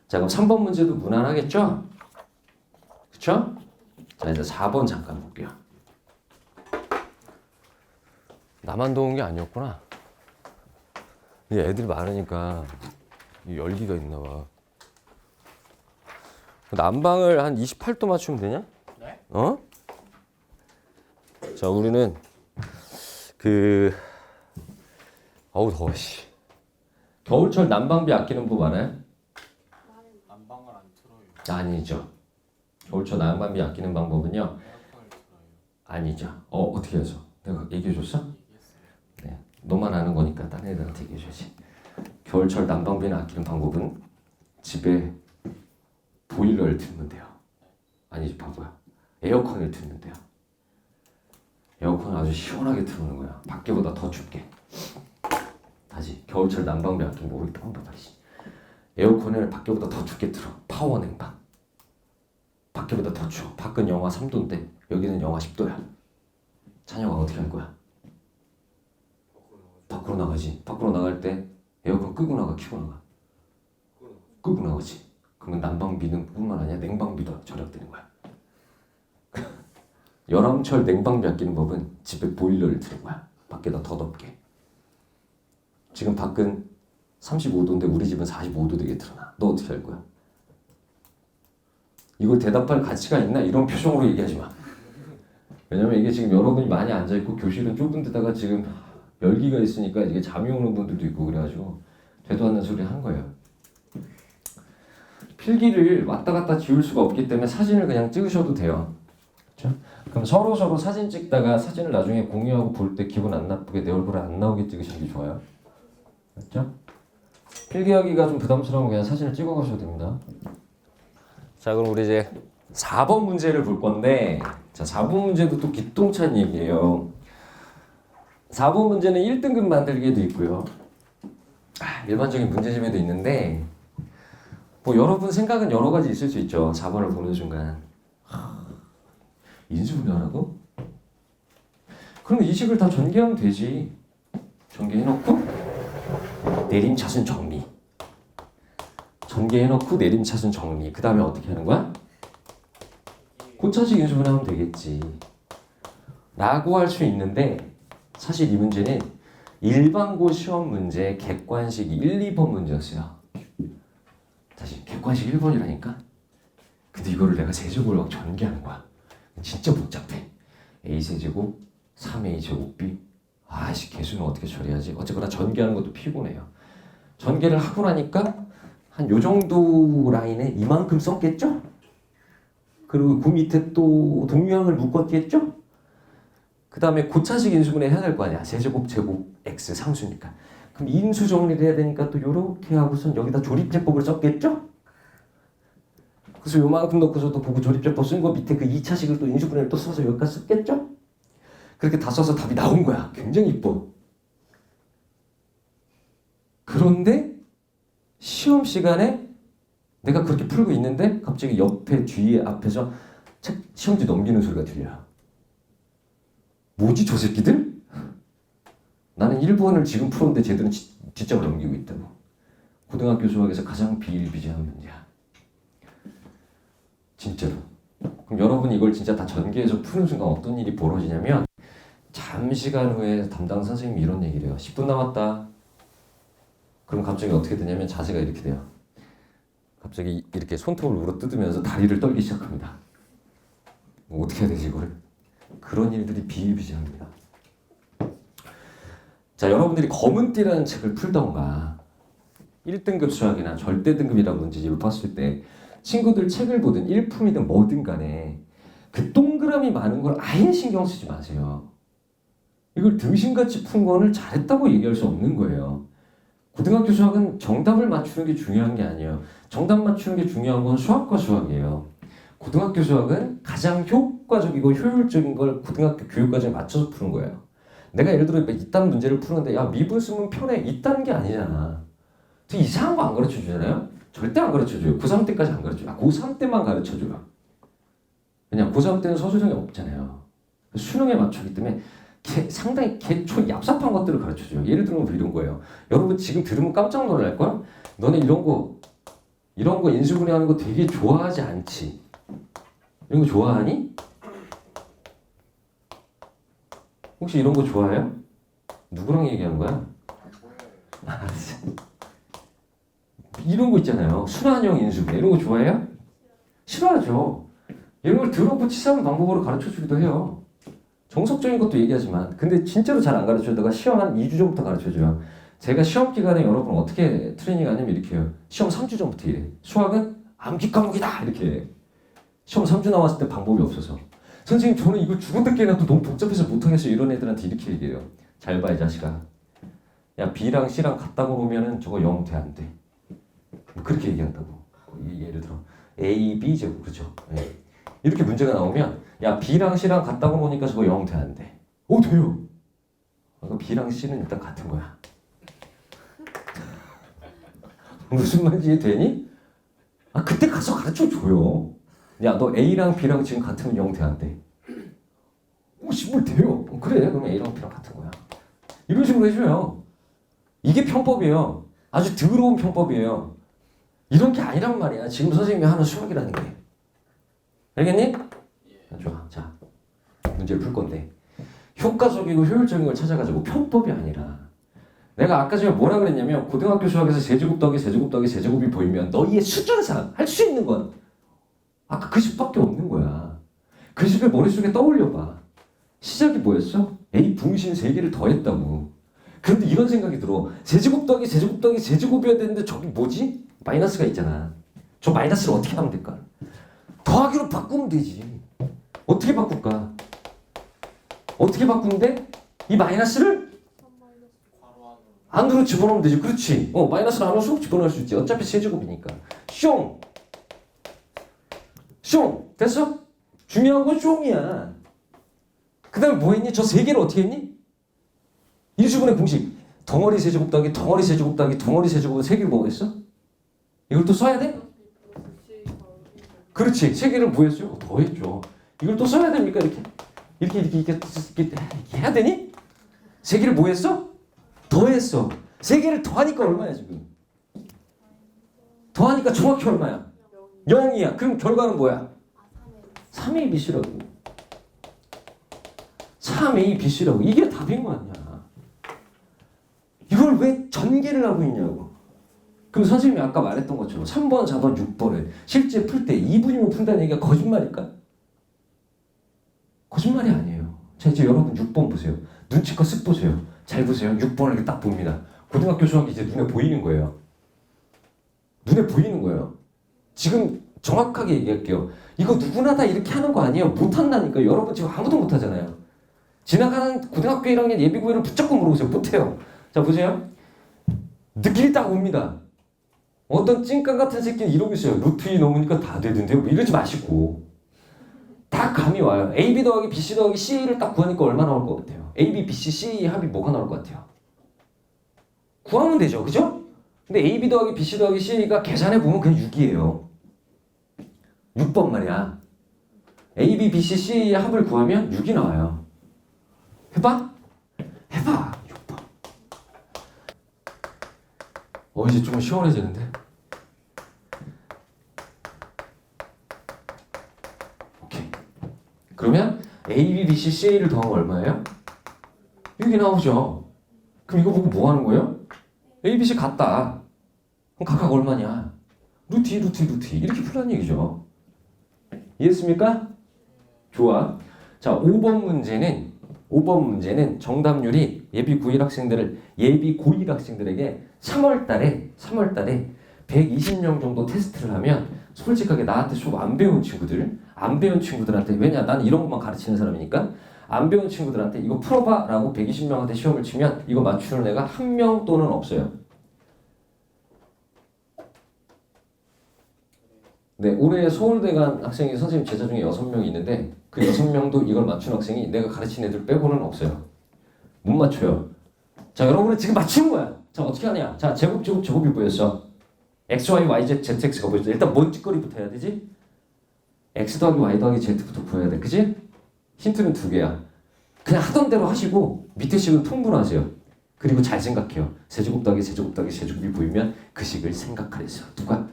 자, 그럼 3번 문제도 무난하겠죠? 그쵸? 자, 이제 4번 잠깐 볼게요. 나만 더운 게 아니었구나. 애들이 많으니까 열기가 있나 봐. 난방을 한 28도 맞추면 되냐? 네? 어? 자, 우리는 어우 더워 씨. 겨울철 난방비 아끼는 법 알아요? 난방을 안 틀어요. 아니죠. 겨울철 난방비 아끼는 방법은요. 에어컨을 틀어요. 아니죠. 어떻게 해서? 내가 얘기해줬어? 얘기했어요. 네. 너만 아는 거니까 다른 애들한테 얘기해줘야지. 겨울철 난방비를 아끼는 방법은 집에 보일러를 틀면 돼요. 아니지 바보야. 에어컨을 틀면 돼요. 에어컨을 아주 시원하게 틀는 거야. 밖에보다 더 춥게. 다시 겨울철 난방비 아끼는 모를 때 한번 다시. 에어컨을 밖에보다 더 춥게 틀어. 파워 냉방. 밖에보다 더 추워. 밖은 영하 3도인데 여기는 영하 10도야. 찬영아 어떻게 할 거야? 밖으로 나가지. 밖으로 나갈 때 에어컨 끄고 나가, 켜고 나가? 끄고 나가지. 그러면 난방비는 뿐만 아니라 냉방비도 절약되는 거야. 여름철 냉방비 아끼는 법은 집에 보일러를 트는 거야. 밖에다 더 덥게. 지금 밖은 35도인데 우리 집은 45도 되게 틀어놔. 너 어떻게 할 거야? 이걸 대답할 가치가 있나? 이런 표정으로 얘기하지 마. 왜냐면 이게 지금 여러분이 많이 앉아있고 교실은 좁은 데다가 지금 열기가 있으니까 이게 잠이 오는 분들도 있고 그래가지고 되도 않는 소리 한 거예요. 필기를 왔다 갔다 지울 수가 없기 때문에 사진을 그냥 찍으셔도 돼요. 그렇죠? 그럼 서로 사진 찍다가 사진을 나중에 공유하고 볼 때 기분 안 나쁘게 내 얼굴 안 나오게 찍으시는 게 좋아요. 맞죠? 필기하기가 좀 부담스러우면 그냥 사진을 찍어 가셔도 됩니다. 자, 그럼 우리 이제 4번 문제를 볼 건데, 자, 4번 문제도 또 기똥찬 얘기예요. 4번 문제는 1등급 만들기에도 있고요. 일반적인 문제집에도 있는데, 뭐 여러분 생각은 여러 가지 있을 수 있죠. 4번을 보는 순간. 인수분해하라고? 그럼 이 식을 다 전개하면 되지. 전개해놓고 내림차순 정리. 전개해놓고 내림차순 정리. 그 다음에 어떻게 하는 거야? 고차식 인수분해하면 되겠지. 라고 할 수 있는데 사실 이 문제는 일반고 시험 문제 객관식 1, 2번 문제였어요. 다시 객관식 1번이라니까? 근데 이거를 내가 세제곱을 막 전개하는 거야. 진짜 복잡해. A세제곱 3A제곱 B. 아이씨 개수는 어떻게 처리하지? 어쨌거나 전개하는 것도 피곤해요. 전개를 하고 나니까 한 요 정도 라인에 이만큼 썼겠죠? 그리고 그 밑에 또 동류항을 묶었겠죠? 그 다음에 고차식 인수분해 해야 될 거 아니야. 세제곱 제곱 x 상수니까. 그럼 인수 정리를 해야 되니까 또 요렇게 하고선 여기다 조립제법을 썼겠죠? 그래서 요만큼 넣고서 또 보고 조립제법 쓴 거 밑에 그 2차식을 또 인수분해를 또 써서 여기까지 썼겠죠? 그렇게 다 써서 답이 나온 거야. 굉장히 이뻐. 그런데 시험 시간에 내가 그렇게 풀고 있는데 갑자기 옆에 뒤에 앞에서 시험지 넘기는 소리가 들려요. 뭐지 저 새끼들? 나는 1번을 지금 풀었는데 쟤들은 뒷장을 넘기고 있다고. 고등학교 수학에서 가장 비일비재한 문제야. 진짜로. 그럼 여러분이 이걸 진짜 다 전개해서 푸는 순간 어떤 일이 벌어지냐면 잠시간 후에 담당 선생님이 이런 얘기를 해요. 10분 남았다. 그럼 갑자기 어떻게 되냐면 자세가 이렇게 돼요. 갑자기 이렇게 손톱을 물어뜯으면서 다리를 떨기 시작합니다. 어떻게 해야 되지 이거를? 그런 일들이 비일비재합니다. 자, 여러분들이 검은띠라는 책을 풀던가 1등급 수학이나 절대등급이라는 문제집을 봤을 때 친구들 책을 보든 일품이든 뭐든 간에 그 동그라미 많은 걸 아예 신경 쓰지 마세요. 이걸 등신같이 푼 거를 잘했다고 얘기할 수 없는 거예요. 고등학교 수학은 정답을 맞추는 게 중요한 게 아니에요. 정답 맞추는 게 중요한 건 수학과 수학이에요. 고등학교 수학은 가장 효과적이고 효율적인 걸 고등학교 교육과정에 맞춰서 푸는 거예요. 내가 예를 들어 이딴 문제를 푸는데 야 미분 쓰면 편해 이딴 게 아니잖아. 되게 이상한 거 안 가르쳐 주잖아요. 절대 안 가르쳐 줘요. 고3 때까지 안 가르쳐 줘요. 고3 때만 가르쳐 줘요. 왜냐 고3 때는 서술형이 없잖아요. 수능에 맞추기 때문에 상당히 개초 얍삽한 것들을 가르쳐 줘요. 예를 들면 뭐 이런 거예요. 여러분 지금 들으면 깜짝 놀랄 걸? 너네 이런 거 인수분해하는 거 되게 좋아하지 않지? 이런 거 좋아하니? 혹시 이런 거 좋아해요? 누구랑 얘기하는 거야? 이런 거 있잖아요. 순환형 인수분해 이런 거 좋아해요? 싫어하죠. 이런 걸 들어보고 치사한 방법으로 가르쳐 주기도 해요. 정석적인 것도 얘기하지만 근데 진짜로 잘 안 가르쳐주다가 시험 한 2주 전부터 가르쳐줘요. 제가 시험 기간에 여러분 어떻게 트레이닝 하냐면 이렇게 해요. 시험 3주 전부터 이래. 수학은 암기 과목이다 이렇게 해. 시험 3주 나왔을 때 방법이 없어서 선생님 저는 이거 죽은 듯 깨놔도 너무 복잡해서 못하겠어요. 이런 애들한테 이렇게 얘기해요. 잘 봐 이 자식아. 야 B랑 C랑 같다고 보면은 저거 0 돼 안 돼. 그렇게 얘기한다고. 예를 들어 A, B 제곱 그렇죠. 네. 이렇게 문제가 나오면 야 B랑 C랑 같다고 보니까 저거 0 돼 안 돼. 오 돼요. 그럼 B랑 C는 일단 같은 거야. 무슨 말인지 되니? 아 그때 가서 가르쳐 줘요. 야 너 A랑 B랑 지금 같으면 0 돼 안 돼. 오 뭘 돼요. 그래 그럼 A랑 B랑 같은 거야. 이런 식으로 해줘요. 이게 편법이에요. 아주 더러운 편법이에요. 이런 게 아니란 말이야. 지금 선생님이 하는 수학이라는 게. 알겠니? 좋아. 자, 문제를 풀 건데 효과적이고 효율적인 걸 찾아가지고 편법이 아니라 내가 아까 전에 뭐라 그랬냐면 고등학교 수학에서 세제곱 더하기 세제곱 더하기 세제곱이 보이면 너희의 수준상 할 수 있는 건 아까 그 식밖에 없는 거야. 그 식을 머릿속에 떠올려봐. 시작이 뭐였어? A 분신 3개를 더했다고. 그런데 이런 생각이 들어. 세제곱 더하기 세제곱 더하기 세제곱이어야 되는데 저기 뭐지? 마이너스가 있잖아. 저 마이너스를 어떻게 하면 될까? 더하기로 바꾸면 되지. 어떻게 바꿀까? 어떻게 바꾸는데? 이 마이너스를 안으로 집어넣으면 되지. 그렇지. 마이너스를 안으로 쏙 집어넣을 수 있지. 어차피 세제곱이니까. 숑! 숑! 됐어? 중요한 건 숑이야. 그 다음에 뭐 했니? 저 3개를 어떻게 했니? 인수분해 공식. 덩어리 세제곱 더하기 덩어리 세제곱 더하기 덩어리 세제곱은 3개를 뭐겠어? 이걸 또 써야 돼? 그렇지. 3개를 뭐 했어요? 더했죠. 이걸 또 써야 됩니까? 이렇게 해야 되니? 3개를 뭐 했어? 더했어. 3개를 더하니까 얼마야 지금? 더하니까 정확히 얼마야? 0이야. 그럼 결과는 뭐야? 3A, BC라고. 3A, BC라고. 이게 답인 거 아니야. 이걸 왜 전개를 하고 있냐고. 그럼 선생님이 아까 말했던 것처럼 3번, 4번, 6번을 실제 풀 때 2분이면 푼다는 얘기가 거짓말일까? 거짓말이 아니에요. 자 이제 여러분 6번 보세요. 눈치껏 쓱 보세요. 잘 보세요. 6번을 이렇게 딱 봅니다. 고등학교 수학이 이제 눈에 보이는 거예요. 눈에 보이는 거예요. 지금 정확하게 얘기할게요. 이거 누구나 다 이렇게 하는 거 아니에요. 못한다니까. 여러분 지금 아무도 못하잖아요. 지나가는 고등학교 1학년 예비고일을 붙잡고 물어보세요. 못해요. 자 보세요. 느낌이 딱 옵니다. 어떤 찐깡 같은 새끼는 이러고 있어요. 루트 2 넘으니까 다 되던데요. 뭐 이러지 마시고 딱 감이 와요. AB 더하기 BC 더하기 CA를 딱 구하니까 얼마 나올 것 같아요? AB, BC, CA 합이 뭐가 나올 것 같아요? 구하면 되죠. 그죠? 근데 AB 더하기 BC 더하기 CA가 계산해보면 그냥 6이에요. 6번 말이야. AB, BC, CA의 합을 구하면 6이 나와요. 해봐? 해봐. 6번. 이제 좀 시원해지는데? 오케이. 그러면 AB, BC, CA를 더하면 얼마예요? 6이 나오죠. 그럼 이거 보고 뭐 하는 거예요? A, B, C 같다. 그럼 각각 얼마냐? 루트 2, 루트 2, 루트 2. 이렇게 풀라는 얘기죠. 이해했습니까? 좋아. 자, 5번 문제는 정답률이 예비 고1 학생들에게 3월 달에 120명 정도 테스트를 하면 솔직하게 나한테 수업 안 배운 친구들한테 왜냐? 나는 이런 것만 가르치는 사람이니까 안 배운 친구들한테 이거 풀어봐 라고 120명한테 시험을 치면 이거 맞추는 애가 한 명 또는 없어요. 네, 올해 서울대 간 학생이 선생님 제자 중에 6명이 있는데 그 6명도 이걸 맞춘 학생이 내가 가르친 애들 빼고는 없어요. 못 맞춰요. 자, 여러분은 지금 맞춘 거야. 자, 어떻게 하냐? 자, 제곱이 보였어. x, y, y, z, zx가 보였어. 일단 뭔 짓거리부터 해야 되지? x 더하기 y 더하기 z부터 구해야 돼. 그지? 힌트는 2개야. 그냥 하던 대로 하시고 밑에 식은 통분하세요. 그리고 잘 생각해요. 세제곱 더하기 세제곱 더하기 세제곱이 보이면 그 식을 생각하랬어. 누가?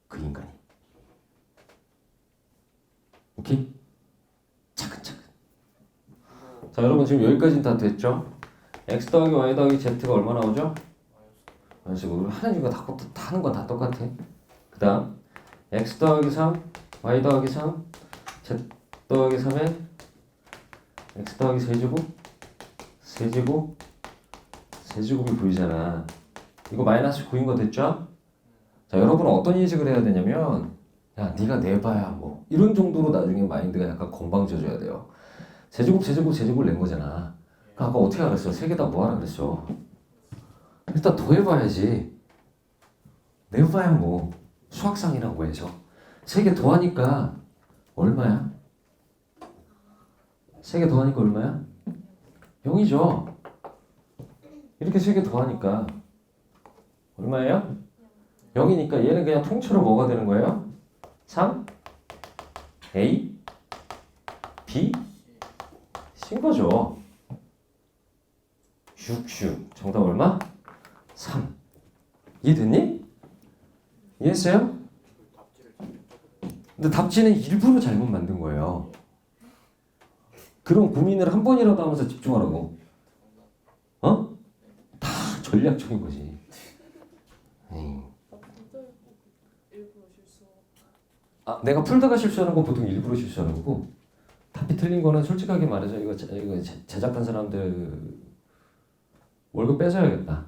그 인간이. 오케이? 차근차근. 자, 여러분 지금 여기까지는 다 됐죠? x 더하기 y 더하기 z가 얼마 나오죠? 지금 하는 이유가 다 하는 건 다 똑같아. 그 다음 x 더하기 3, y 더하기 3, z 더하기 3에 x 더하기 세제곱이 보이잖아. 이거 마이너스 9인 거 됐죠? 자, 여러분은 어떤 인식을 해야 되냐면 야, 네가 내봐야 뭐 이런 정도로 나중에 마인드가 약간 건방져져야 돼요. 세제곱을 낸 거잖아. 아까 어떻게 알았어? 세 개 다 뭐 하라 그랬어? 일단 더해봐야지. 내봐야 뭐 수학상이라고 해서 세 개 더하니까 얼마야? 세 개 더하니까 얼마야? 0이죠. 이렇게 세 개 더하니까 얼마예요? 0이니까 얘는 그냥 통째로 뭐가 되는 거예요? 3, A, B, C인 거죠. 슉슉. 정답 얼마? 3. 이해됐니? 이해했어요? 근데 답지는 일부러 잘못 만든 거예요. 그런 고민을 한 번이라도 하면서 집중하라고. 다 전략적인 거지. 내가 풀다가 실수하는 건 보통 일부러 실수하는 거고 답이 틀린 거는 솔직하게 말해서 이거 제작한 사람들 월급 뺏어야겠다.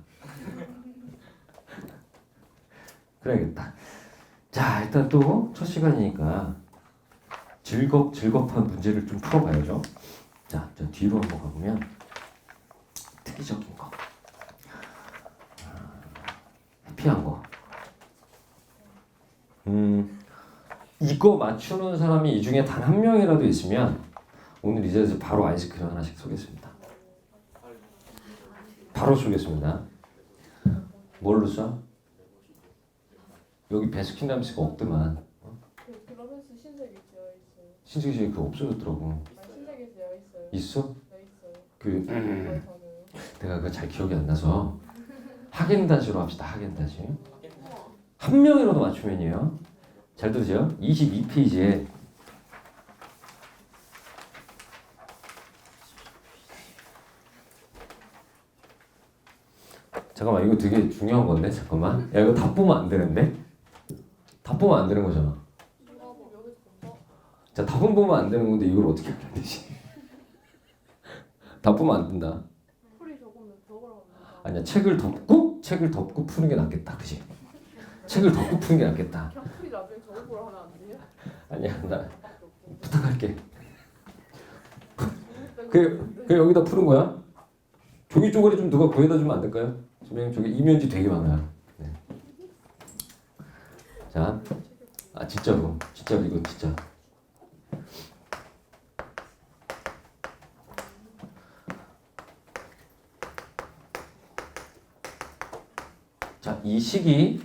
그래야겠다. 자, 일단 또 첫 시간이니까 즐겁한 문제를 좀 풀어봐야죠. 자, 저 뒤로 한번 가보면 특이적인 거, 해피한 거. 이거 맞추는 사람이 이 중에 단 한 명이라도 있으면 오늘 이 자리에서 바로 아이스크림 하나씩 쏘겠습니다. 바로 쏘겠습니다. 뭘로 쏴? 여기 베스킨라빈스가 없더만. 그러면서 신세계 되어 있어요. 신세계 그 없어졌더라고. 신세계 되어 있어요. 있어? 네, 있어요. 그 내가 그거 잘 기억이 안 나서 하겐다즈로 합시다. 하겐다즈. 한 명이라도 맞추면이에요. 잘 들으세요. 22페이지에 잠깐만, 이거 되게 중요한 건데. 잠깐만. 야, 이거 다 보면 안 되는데? 다 보면 안 되는 거잖아. 자, 답은 보면 안 되는 건데 이걸 어떻게 하면 되지? 다 보면 안 된다. 풀이 적으면 더 그러면 아니야, 책을 덮고 푸는 게 낫겠다. 그지? 책을 덮고 푸는 게 낫겠다. 그냥 풀이 나중에 적으로 하면 안 돼요? 아니야, 나 부탁할게. 그 여기다 푸는 거야. 종이 쪼가리 좀 누가 구해다 주면 안 될까요? 선생님 저기 이면지 되게 많아요. 네. 자, 진짜로 이거 진짜. 자, 이 식이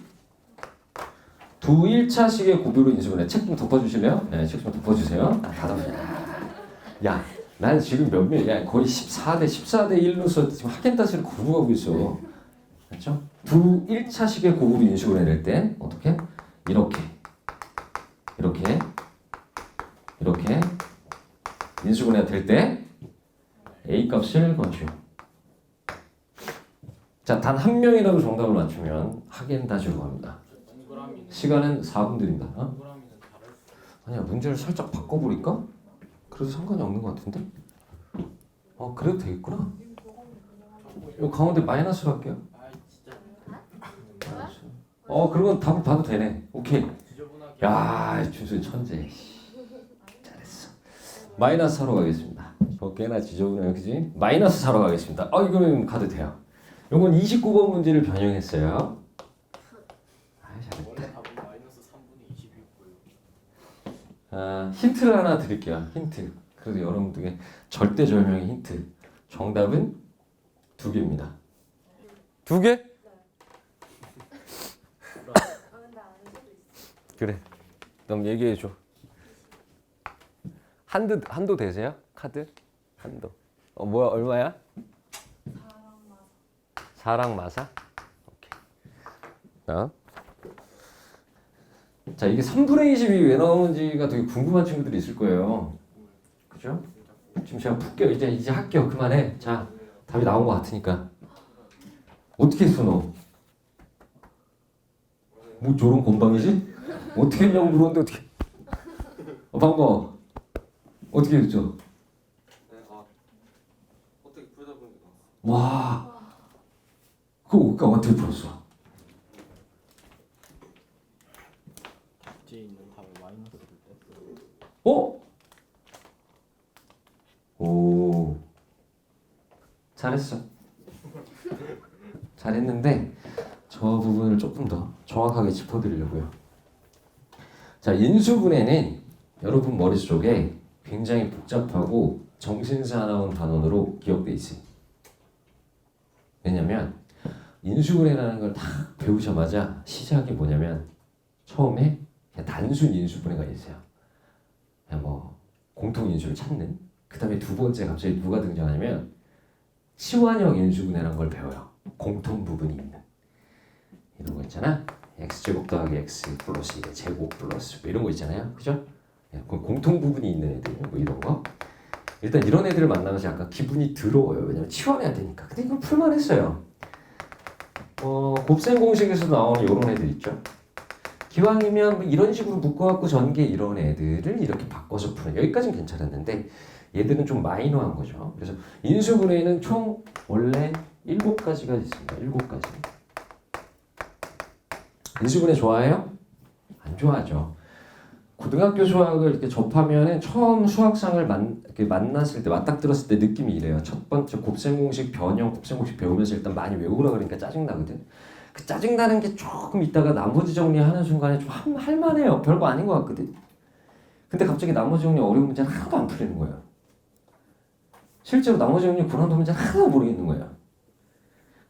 두 1차식의 고비로 인수분해. 책 좀 덮어주실래요? 네, 책 좀 덮어주세요. 다 덮어요. 야, 난 지금 몇 명, 야, 거의 14대 1로서 지금 하겐다스를 거부하고 있어. 그렇죠? 두 1차식의 고급을 인수분해 낼 때 어떻게? 이렇게 인수분해가 될 때 A 값을 구하시오. 자, 단 한 명이라도 정답을 맞추면 하겐다즈로 갑니다. 동그라미는 시간은 4분 드립니다. 동그라미는 다를 수 아니야, 문제를 살짝 바꿔버릴까? 그래도 상관이 없는 것 같은데? 그래도 되겠구나. 이 가운데 마이너스로 할게요. 아 진짜 그러면 답을 봐도 되네. 오케이. 지저분하게 야, 준수 천재. 잘했어. 마이너스 사러 가겠습니다. 꽤나 지저분해요, 그지? 마이너스 사러 가겠습니다. 이거는 가도 돼요. 요건 29번 문제를 변형했어요. 잘했다. 원래 답은 마이너스 3분의 20이었고요. 힌트를 하나 드릴게요. 힌트. 그래도 여러분들에게 절대절명의 힌트. 정답은 2개입니다. 2개? 그래. 그럼 얘기해줘. 한도 되세요? 카드? 한도. 뭐야, 얼마야? 사랑 마사? 오케이. 자, 이게 3분의 20이 왜 나오는지가 되게 궁금한 친구들이 있을 거예요. 그죠? 지금 제가 풀게요. 이제 할게요. 그만해. 자, 답이 나온 것 같으니까. 어떻게 했어, 너? 뭐 저런 건방이지? 어떻게 했냐고 물었는데 어떻게? 방금 어떻게 했죠? 네, 어떻게 풀다 보니까 와, 그거 어떻게 풀었어? 뒤에 있는 답을 마이너스를 뺐어요. 오, 잘했어. 잘했는데 저 부분을 조금 더 정확하게 짚어드리려고요. 자, 인수분해는 여러분 머릿속에 굉장히 복잡하고 정신사나운 단원으로 기억돼 있어요. 왜냐면 인수분해라는 걸 딱 배우자마자 시작이 뭐냐면 처음에 그냥 단순 인수분해가 있어요. 그냥 뭐 공통 인수를 찾는. 그 다음에 두 번째 갑자기 누가 등장하냐면 치환형 인수분해라는 걸 배워요. 공통 부분이 있는 이런 거 있잖아. x제곱 더하기 x 플러스 2의 제곱 플러스 뭐 이런 거 있잖아요. 그죠? 공통 부분이 있는 애들 뭐 이런 거. 일단 이런 애들을 만나면서 약간 기분이 더러워요. 왜냐면 치환해야 되니까. 근데 이건 풀만 했어요. 곱셈 공식에서 나오는 이런 애들 있죠. 기왕이면 뭐 이런 식으로 묶어갖고 전개 이런 애들을 이렇게 바꿔서 푸는 여기까지는 괜찮았는데 얘들은 좀 마이너한 거죠. 그래서 인수분해는 총 원래 7가지가 있습니다. 7가지. 인수분해 좋아해요? 안 좋아하죠. 고등학교 수학을 이렇게 접하면은 처음 수학상을 만났을 때 맞닥뜨렸을 때 느낌이 이래요. 첫 번째 곱셈 공식, 변형, 곱셈 공식 배우면서 일단 많이 외우라 그러니까 짜증 나거든. 그 짜증 나는 게 조금 있다가 나머지 정리하는 순간에 좀 할만해요. 별거 아닌 것 같거든. 근데 갑자기 나머지 정리 어려운 문제는 하나도 안 풀리는 거예요. 실제로 나머지 정리 고난도 문제는 하나도 모르겠는 거예요.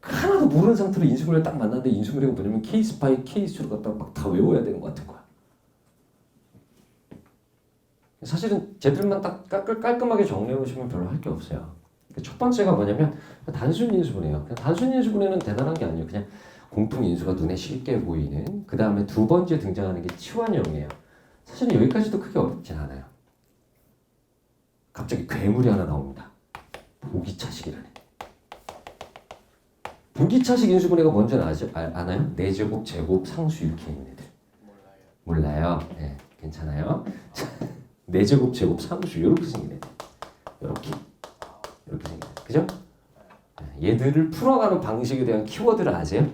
하나도 모르는 상태로 인수분해를 딱 만났는데 인수분해가 뭐냐면 케이스 바이 케이스로 갖다가 막 다 외워야 되는 것 같은 거야. 사실은 쟤들만 딱 깔끔하게 정리해 보시면 별로 할 게 없어요. 첫 번째가 뭐냐면 단순 인수분해예요. 그냥 단순 인수분해는 대단한 게 아니에요. 그냥 공통 인수가 눈에 쉽게 보이는. 그 다음에 두 번째 등장하는 게 치환형이에요. 사실은 여기까지도 크게 어렵진 않아요. 갑자기 괴물이 하나 나옵니다. 보기차식이라네. 보기차식 인수분해가 뭔지 아나요? 4제곱, 제곱, 상수 이렇게 있는 애들. 몰라요. 네, 괜찮아요. 4제곱, 제곱, 상수 이렇게 생긴 애들. 이렇게 생긴 애들. 그죠? 얘들을 풀어가는 방식에 대한 키워드를 아세요?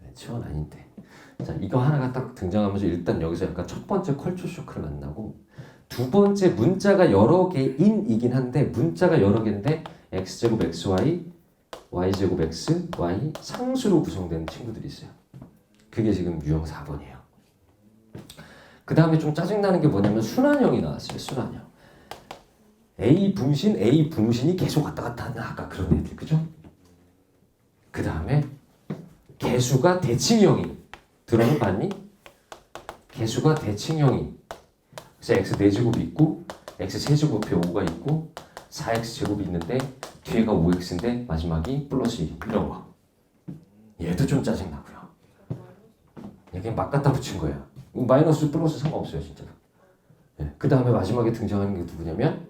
네, 치환 아닌데. 자, 이거 하나가 딱 등장하면서 일단 여기서 약간 첫 번째 컬처 쇼크를 만나고 두 번째 문자가 여러 개인이긴 한데 문자가 여러 개인데 x제곱 xy, y제곱 x, y 상수로 구성된 친구들이 있어요. 그게 지금 유형 4번이에요. 그 다음에 좀 짜증나는 게 뭐냐면 순환형이 나왔어요. 순환형. A 분신이 계속 왔다 갔다 하는 아까 그런 애들, 그죠? 그 다음에 개수가 대칭형이 들어는 봤니? 개수가 대칭형이 그래서 x 4제곱이 있고 x 세제곱에 5가 있고 4x 제곱이 있는데 뒤에가 5x인데 마지막이 플러스 1 이런 거. 얘도 좀 짜증나고요. 그냥 막 갖다 붙인 거예요. 마이너스 플러스 상관없어요 진짜. 네. 그 다음에 마지막에 등장하는 게 누구냐면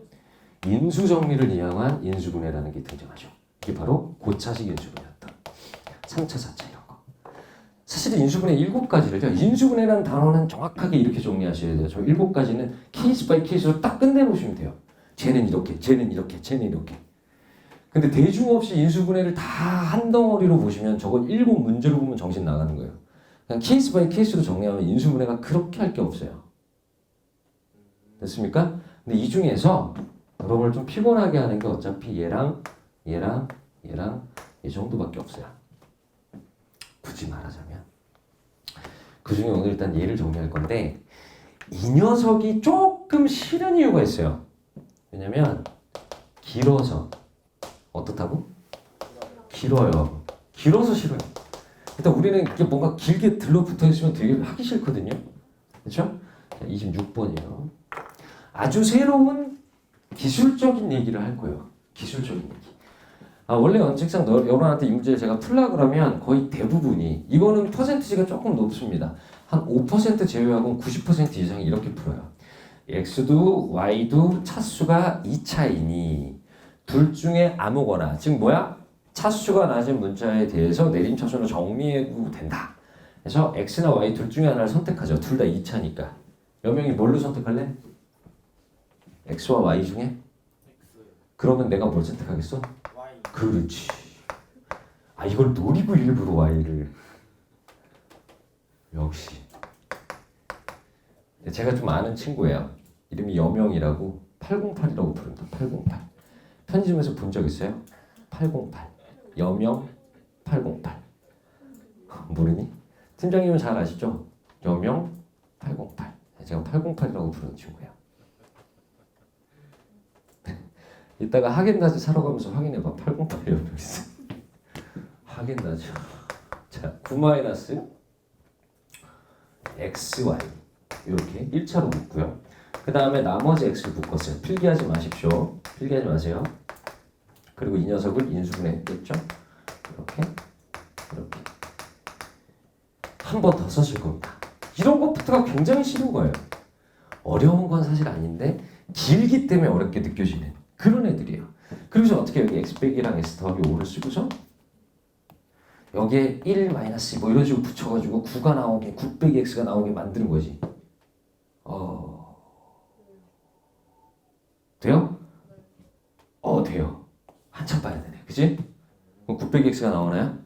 인수정리를 이용한 인수분해라는 게 등장하죠. 이게 바로 고차식 인수분해였다. 3차, 4차 이런 거. 사실은 인수분해 7가지를요. 인수분해라는 단어는 정확하게 이렇게 정리하셔야 돼요. 저 7가지는 케이스 바이 케이스로 딱 끝내놓으시면 돼요. 쟤는 이렇게, 쟤는 이렇게, 쟤는 이렇게. 근데 대중 없이 인수분해를 다 한 덩어리로 보시면 저건 7문제로 보면 정신 나가는 거예요. 그냥 케이스 바이 케이스로 정리하면 인수분해가 그렇게 할 게 없어요. 됐습니까? 근데 이 중에서 여러분을 좀 피곤하게 하는 게 어차피 얘랑 이 정도밖에 없어요. 굳이 말하자면. 그 중에 오늘 일단 얘를 정리할 건데 이 녀석이 조금 싫은 이유가 있어요. 왜냐면 길어서. 어떻다고? 길어요. 길어서 싫어요. 일단 우리는 이게 뭔가 길게 들러붙어 있으면 되게 하기 싫거든요. 그렇죠? 26번이에요. 아주 새로운 기술적인 얘기를 할 거예요. 기술적인 얘기. 원래 원칙상 여러분한테 이 문제를 제가 풀라 그러면 거의 대부분이 이거는 퍼센티지가 조금 높습니다. 한 5% 제외하고는 90% 이상이 이렇게 풀어요. x도 y도 차수가 2차이니 둘 중에 아무거나 즉 뭐야? 차수가 낮은 문자에 대해서 내림차순으로 정리해도 된다. 그래서 x나 y 둘 중에 하나를 선택하죠. 둘 다 2차니까. 여명이 뭘로 선택할래? x와 y 중에? X, 그러면 내가 뭘 선택하겠어? Y. 그렇지. 이걸 노리고 일부러 y를. 역시. 제가 좀 아는 친구예요. 이름이 여명이라고 808이라고 부른다. 808. 편의점에서 본 적 있어요? 808. 여명 808. 모르니? 팀장님은 잘 아시죠? 여명 808. 제가 808이라고 부르는 친구예요. 이따가 하겐다즈 사러 가면서 확인해봐. 808이 여명 있어. 하겐다즈. 자, 9-xy 이렇게 1차로 묶고요. 그 다음에 나머지 x를 묶었어요. 필기하지 마십시오. 필기하지 마세요. 그리고 이 녀석을 인수분해했겠죠? 이렇게 한 번 더 쓰실 겁니다. 이런 것부터가 굉장히 쉬운 거예요. 어려운 건 사실 아닌데 길기 때문에 어렵게 느껴지는 그런 애들이에요. 그래서 어떻게 여기 x 빼기랑 x 더하기 5를 쓰고서 여기에 1 마이너스 뭐 이런 식으로 붙여가지고 9가 나오게 9 빼기 x가 나오게 만드는 거지. 돼요? 돼요. 한참 봐야 되네. 그치? 그럼 9 빼기 x가 나오나요?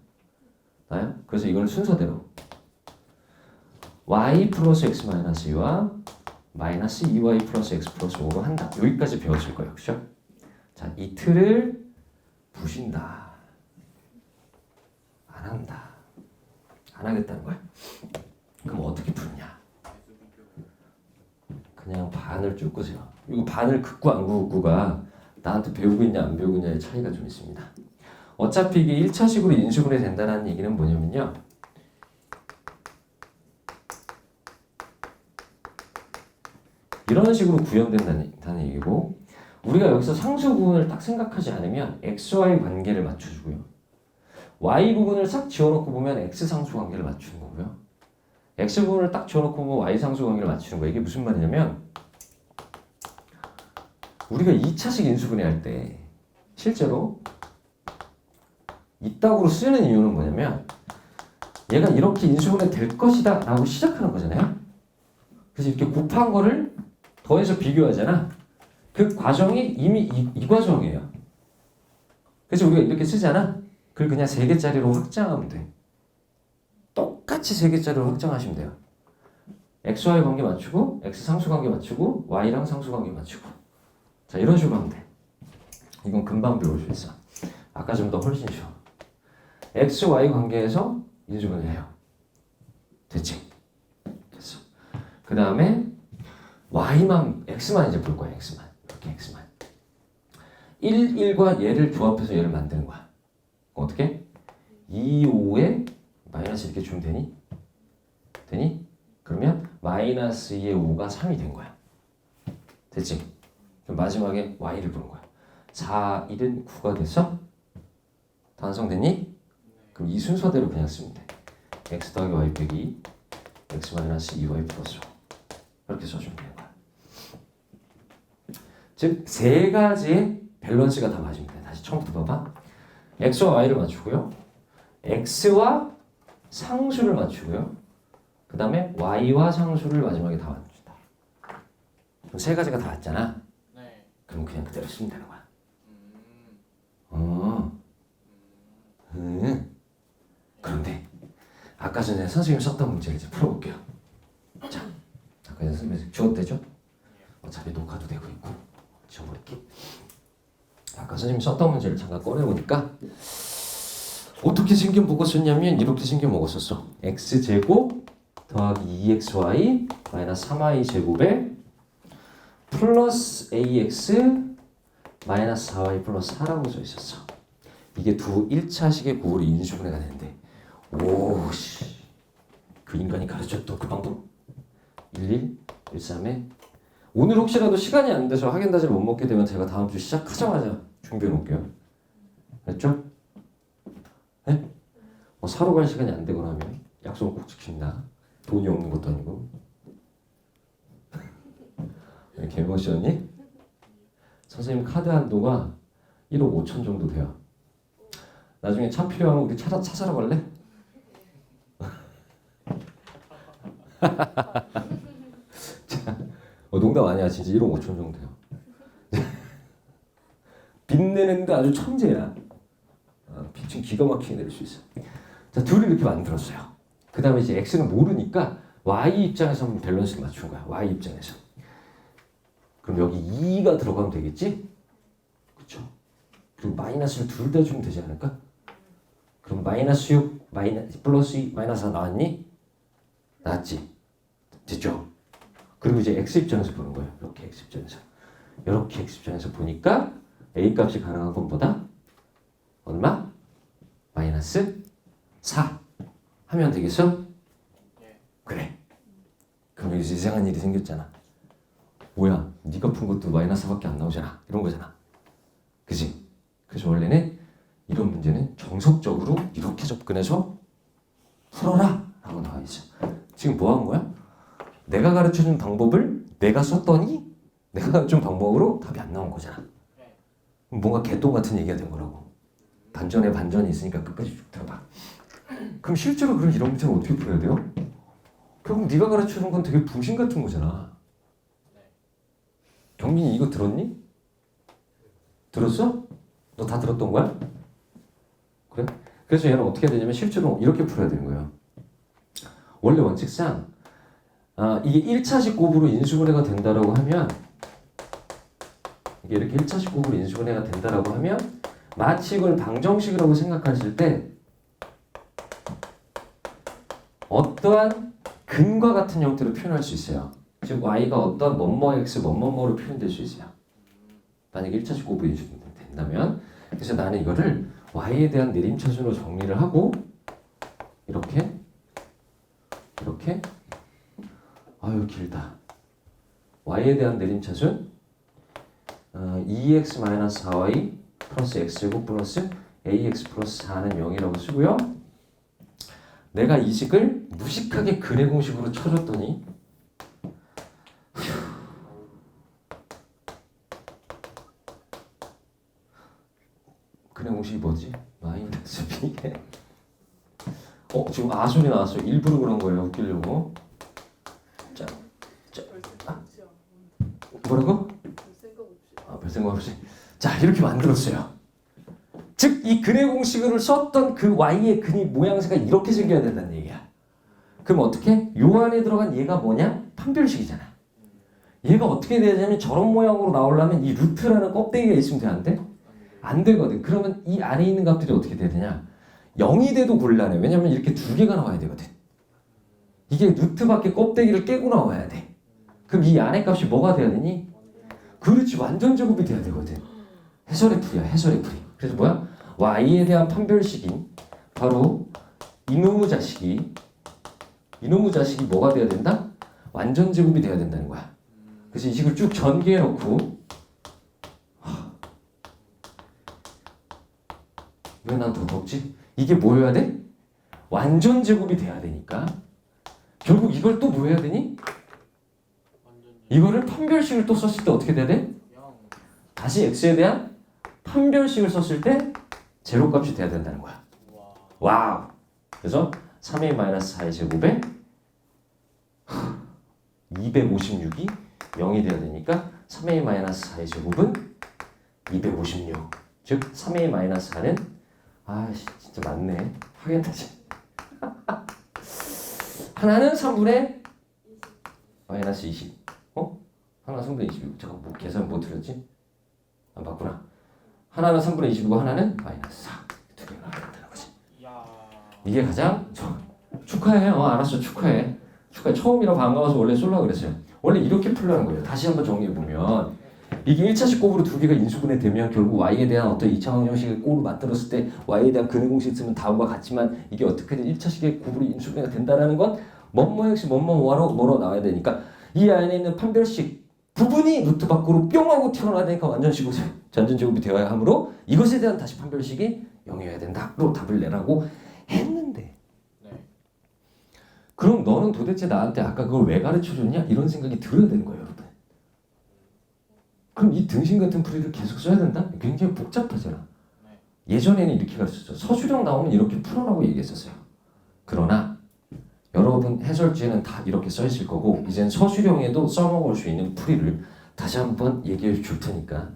나요? 그래서 이거는 순서대로 y 플러스 x 마이너스 2와 마이너스 2y 플러스 x 플러스 5로 한다. 여기까지 배웠을 거예요. 그죠? 자, 이 틀을 부신다. 안 한다. 안 하겠다는 거야. 그럼 어떻게 푸느냐? 그냥 반을 쭉 끄세요. 이거 반을 긋고 안 긋고가 나한테 배우고 있냐 안 배우고 있냐의 차이가 좀 있습니다. 어차피 이게 1차식으로 인수분해 된다는 얘기는 뭐냐면요. 이런 식으로 구현된다는 얘기고 우리가 여기서 상수 부분을 딱 생각하지 않으면 XY 관계를 맞춰주고요. Y 부분을 싹 지워놓고 보면 X 상수 관계를 맞추는 거고요. X 부분을 딱 지워놓고 보면 Y 상수 관계를 맞추는 거예요. 이게 무슨 말이냐면 우리가 2차식 인수분해 할 때 실제로 이따구로 쓰는 이유는 뭐냐면 얘가 이렇게 인수분해 될 것이다 라고 시작하는 거잖아요. 그래서 이렇게 곱한 거를 더해서 비교하잖아. 그 과정이 이미 이 과정이에요. 그래서 우리가 이렇게 쓰잖아. 그걸 그냥 3개짜리로 확장하면 돼. 똑같이 3개짜리로 확장하시면 돼요. xy 관계 맞추고 x 상수 관계 맞추고 y랑 상수 관계 맞추고 자 이런 식으로 하면 돼. 이건 금방 배울 수 있어. 아까 좀 더 훨씬 쉬워. x, y 관계에서 인수분해 해요. 됐지? 됐어. 그 다음에 y만, x만 이제 볼 거야. x만. 이렇게 x만. 1, 1과 얘를 조합해서 얘를 만드는 거야. 어떻게? 2, 5에 마이너스 이렇게 주면 되니? 되니? 그러면 마이너스 2의 5가 3이 된 거야. 됐지? 그럼 마지막에 y를 보는 거야. 4, 1은 9가 됐어? 다 완성됐니? 그럼 이 순서대로 그냥 쓰면 돼. x 더하기 y 빼기 x 마이너스 2y 플러스 5 이렇게 써주면 되는 거야. 즉 세 가지의 밸런스가 다 맞으면 돼. 다시 처음부터 봐봐. x와 y를 맞추고요. x와 상수를 맞추고요. 그 다음에 y와 상수를 마지막에 다 맞춘다. 그럼 세 가지가 다 맞잖아. 네. 그럼 그냥 그대로 쓰면 되는 거야. 그런데 아까 전에 선생님이 썼던 문제를 이제 풀어볼게요. 자, 아까 전에 선생님이 주어도 되죠? 어차피 녹화도 되고 있고 지워버릴게. 아까 선생님이 썼던 문제를 잠깐 꺼내보니까 어떻게 생겨 먹었었냐면 이렇게 생겨 먹었었어. x제곱 더하기 2xy 마이너스 3y 제곱에 플러스 ax 마이너스 4y 플러스 4라고 써 있었어. 이게 두 1차식의 구호로 인수분해가 되는데 오씨 그 인간이 가르쳤던 그 방법 11, 13에 오늘 혹시라도 시간이 안 돼서 하겐다즈를 못 먹게 되면 제가 다음 주 시작하자마자 준비해 놓을게요. 알았죠? 네? 사러 갈 시간이 안 되거나 하면 약속은 꼭 지킨다. 돈이 없는 것도 아니고. 개멋이었니? 선생님 카드 한도가 1억 5천 정도 돼요. 나중에 차 필요하면 우리 차 사러 갈래? 자, 농담 아니야. 진짜 1억 5천 정도요. 빚내는데 아주 천재야. 빚은 기가 막히게 낼 수 있어. 자, 둘이 이렇게 만들었어요. 그 다음에 이제 x는 모르니까 y 입장에서 한번 밸런스를 맞춘 거야. y 입장에서. 그럼 여기 2가 들어가면 되겠지? 그쵸? 그리고 마이너스를 둘 다 주면 되지 않을까? 그럼 마이너스 6, 플러스 2, 마이너스 4 나왔니? 나왔지? 됐죠? 그리고 이제 x 입장에서 보는 거예요. 이렇게 x 입장에서. 이렇게 x 입장에서 보니까 a 값이 가능한 것보다 얼마? 마이너스 4 하면 되겠어? 그래. 그럼 여기서 이상한 일이 생겼잖아. 뭐야? 네가 푼 것도 마이너스 4밖에 안 나오잖아. 이런 거잖아. 그치? 그래서 원래는 이런 문제는 정석적으로 이렇게 접근해서 풀어라 라고 나와 있어. 지금 뭐 한 거야? 내가 가르쳐준 방법을 내가 썼더니 내가 가르쳐준 방법으로 답이 안 나온 거잖아. 뭔가 개똥 같은 얘기가 된 거라고. 반전에 반전이 있으니까 끝까지 쭉 들어봐. 그럼 실제로 그럼 이런 문제는 어떻게 풀어야 돼요? 결국 네가 가르쳐준 건 되게 부신 같은 거잖아. 경민이 이거 들었니? 들었어? 너 다 들었던 거야? 그래? 그래서 얘는 어떻게 해야 되냐면 실제로 이렇게 풀어야 되는 거예요. 원래 원칙상 이게 1차식 곱으로 인수분해가 된다라고 하면 이게 이렇게 1차식 곱으로 인수분해가 된다라고 하면 마치 이걸 방정식이라고 생각하실 때 어떠한 근과 같은 형태로 표현할 수 있어요. 즉 y가 어떤 뭐뭐 x 뭐뭐뭐로 표현될 수 있어요. 만약에 1차식 곱으로 인수분해 된다면 그래서 나는 이거를 y에 대한 내림차순으로 정리를 하고 이렇게 아유 길다. y에 대한 내림차순 2x-4y 플러스 x제곱 플러스 ax 플러스 4는 0이라고 쓰고요. 내가 이 식을 무식하게 근의 공식으로 쳐줬더니 근의 공식이 뭐지? 마이너스 b에 지금 아소리 나왔어요. 일부러 그런 거예요. 웃기려고. 자, 뭐라고? 별 생각 없이. 자, 이렇게 만들었어요. 즉, 이 근의 공식을 썼던 그 y의 근이 모양새가 이렇게 생겨야 된다는 얘기야. 그럼 어떻게? 요 안에 들어간 얘가 뭐냐? 판별식이잖아. 얘가 어떻게 되냐면 저런 모양으로 나오려면 이 루트라는 껍데기가 있으면 돼, 안 돼? 안 되거든. 그러면 이 안에 있는 값들이 어떻게 돼야 되냐? 0이 돼도 곤란해. 왜냐면 이렇게 두 개가 나와야 되거든. 이게 루트밖에 껍데기를 깨고 나와야 돼. 그럼 이 안에 값이 뭐가 돼야 되니? 그렇지, 완전 제곱이 돼야 되거든. 해설의 풀이야, 해설의 풀이. 그래서 뭐야? y에 대한 판별식인 바로 이놈의 자식이 뭐가 돼야 된다? 완전 제곱이 돼야 된다는 거야. 그래서 이 식을 쭉 전개해 놓고 왜 난 더 덥지? 이게 뭐여야 돼? 완전 제곱이 돼야 되니까 결국 이걸 또 뭐 해야 되니? 이거를 판별식을 또 썼을 때 어떻게 돼야 돼? 다시 x에 대한 판별식을 썼을 때 제로값이 돼야 된다는 거야. 와우. 그래서 3a-4의 제곱에 256이 0이 돼야 되니까 3a-4의 제곱은 256. 즉 3a-4는 아씨 진짜 맞네. 하겠다지. 하나는 3분의 마이너스 20. 어? 하나 3분의 20이고 잠깐 뭐 계산 못 틀렸지? 안 맞구나. 하나는 3분의 20이고 하나는 마이너스 4. 두 개가 나왔다는 거지. 이게 가장 축하해. 알았어. 축하해. 처음이라 반가워서 원래 쏠라 그랬어요. 원래 이렇게 풀라는 거예요. 다시 한번 정리해보면 이게 1차식 곱으로 두 개가 인수분해 되면 결국 y에 대한 어떤 2차 방정식의 꼴을 만들었을 때 y에 대한 근의 공식 쓰면 다음과 같지만 이게 어떻게든 1차식의 곱으로 인수분해가 된다라는 건 뭐뭐 x 뭐뭐 나와야 되니까 이 안에 있는 판별식 부분이 루트 밖으로 뿅 하고 튀어나와야 되니까 완전 제곱이 되어야 하므로 이것에 대한 다시 판별식이 0이어야 된다로 답을 내라고 했는데 그럼 너는 도대체 나한테 아까 그걸 왜 가르쳐줬냐? 이런 생각이 들어야 되는 거예요, 여러분. 그럼 이 등신 같은 풀이를 계속 써야 된다? 굉장히 복잡하잖아. 예전에는 이렇게 가르쳤죠. 서술형 나오면 이렇게 풀어라고 얘기했었어요. 그러나 여러분 해설지에는 다 이렇게 써 있을 거고 이젠 서술형에도 써먹을 수 있는 풀이를 다시 한번 얘기해 줄 테니까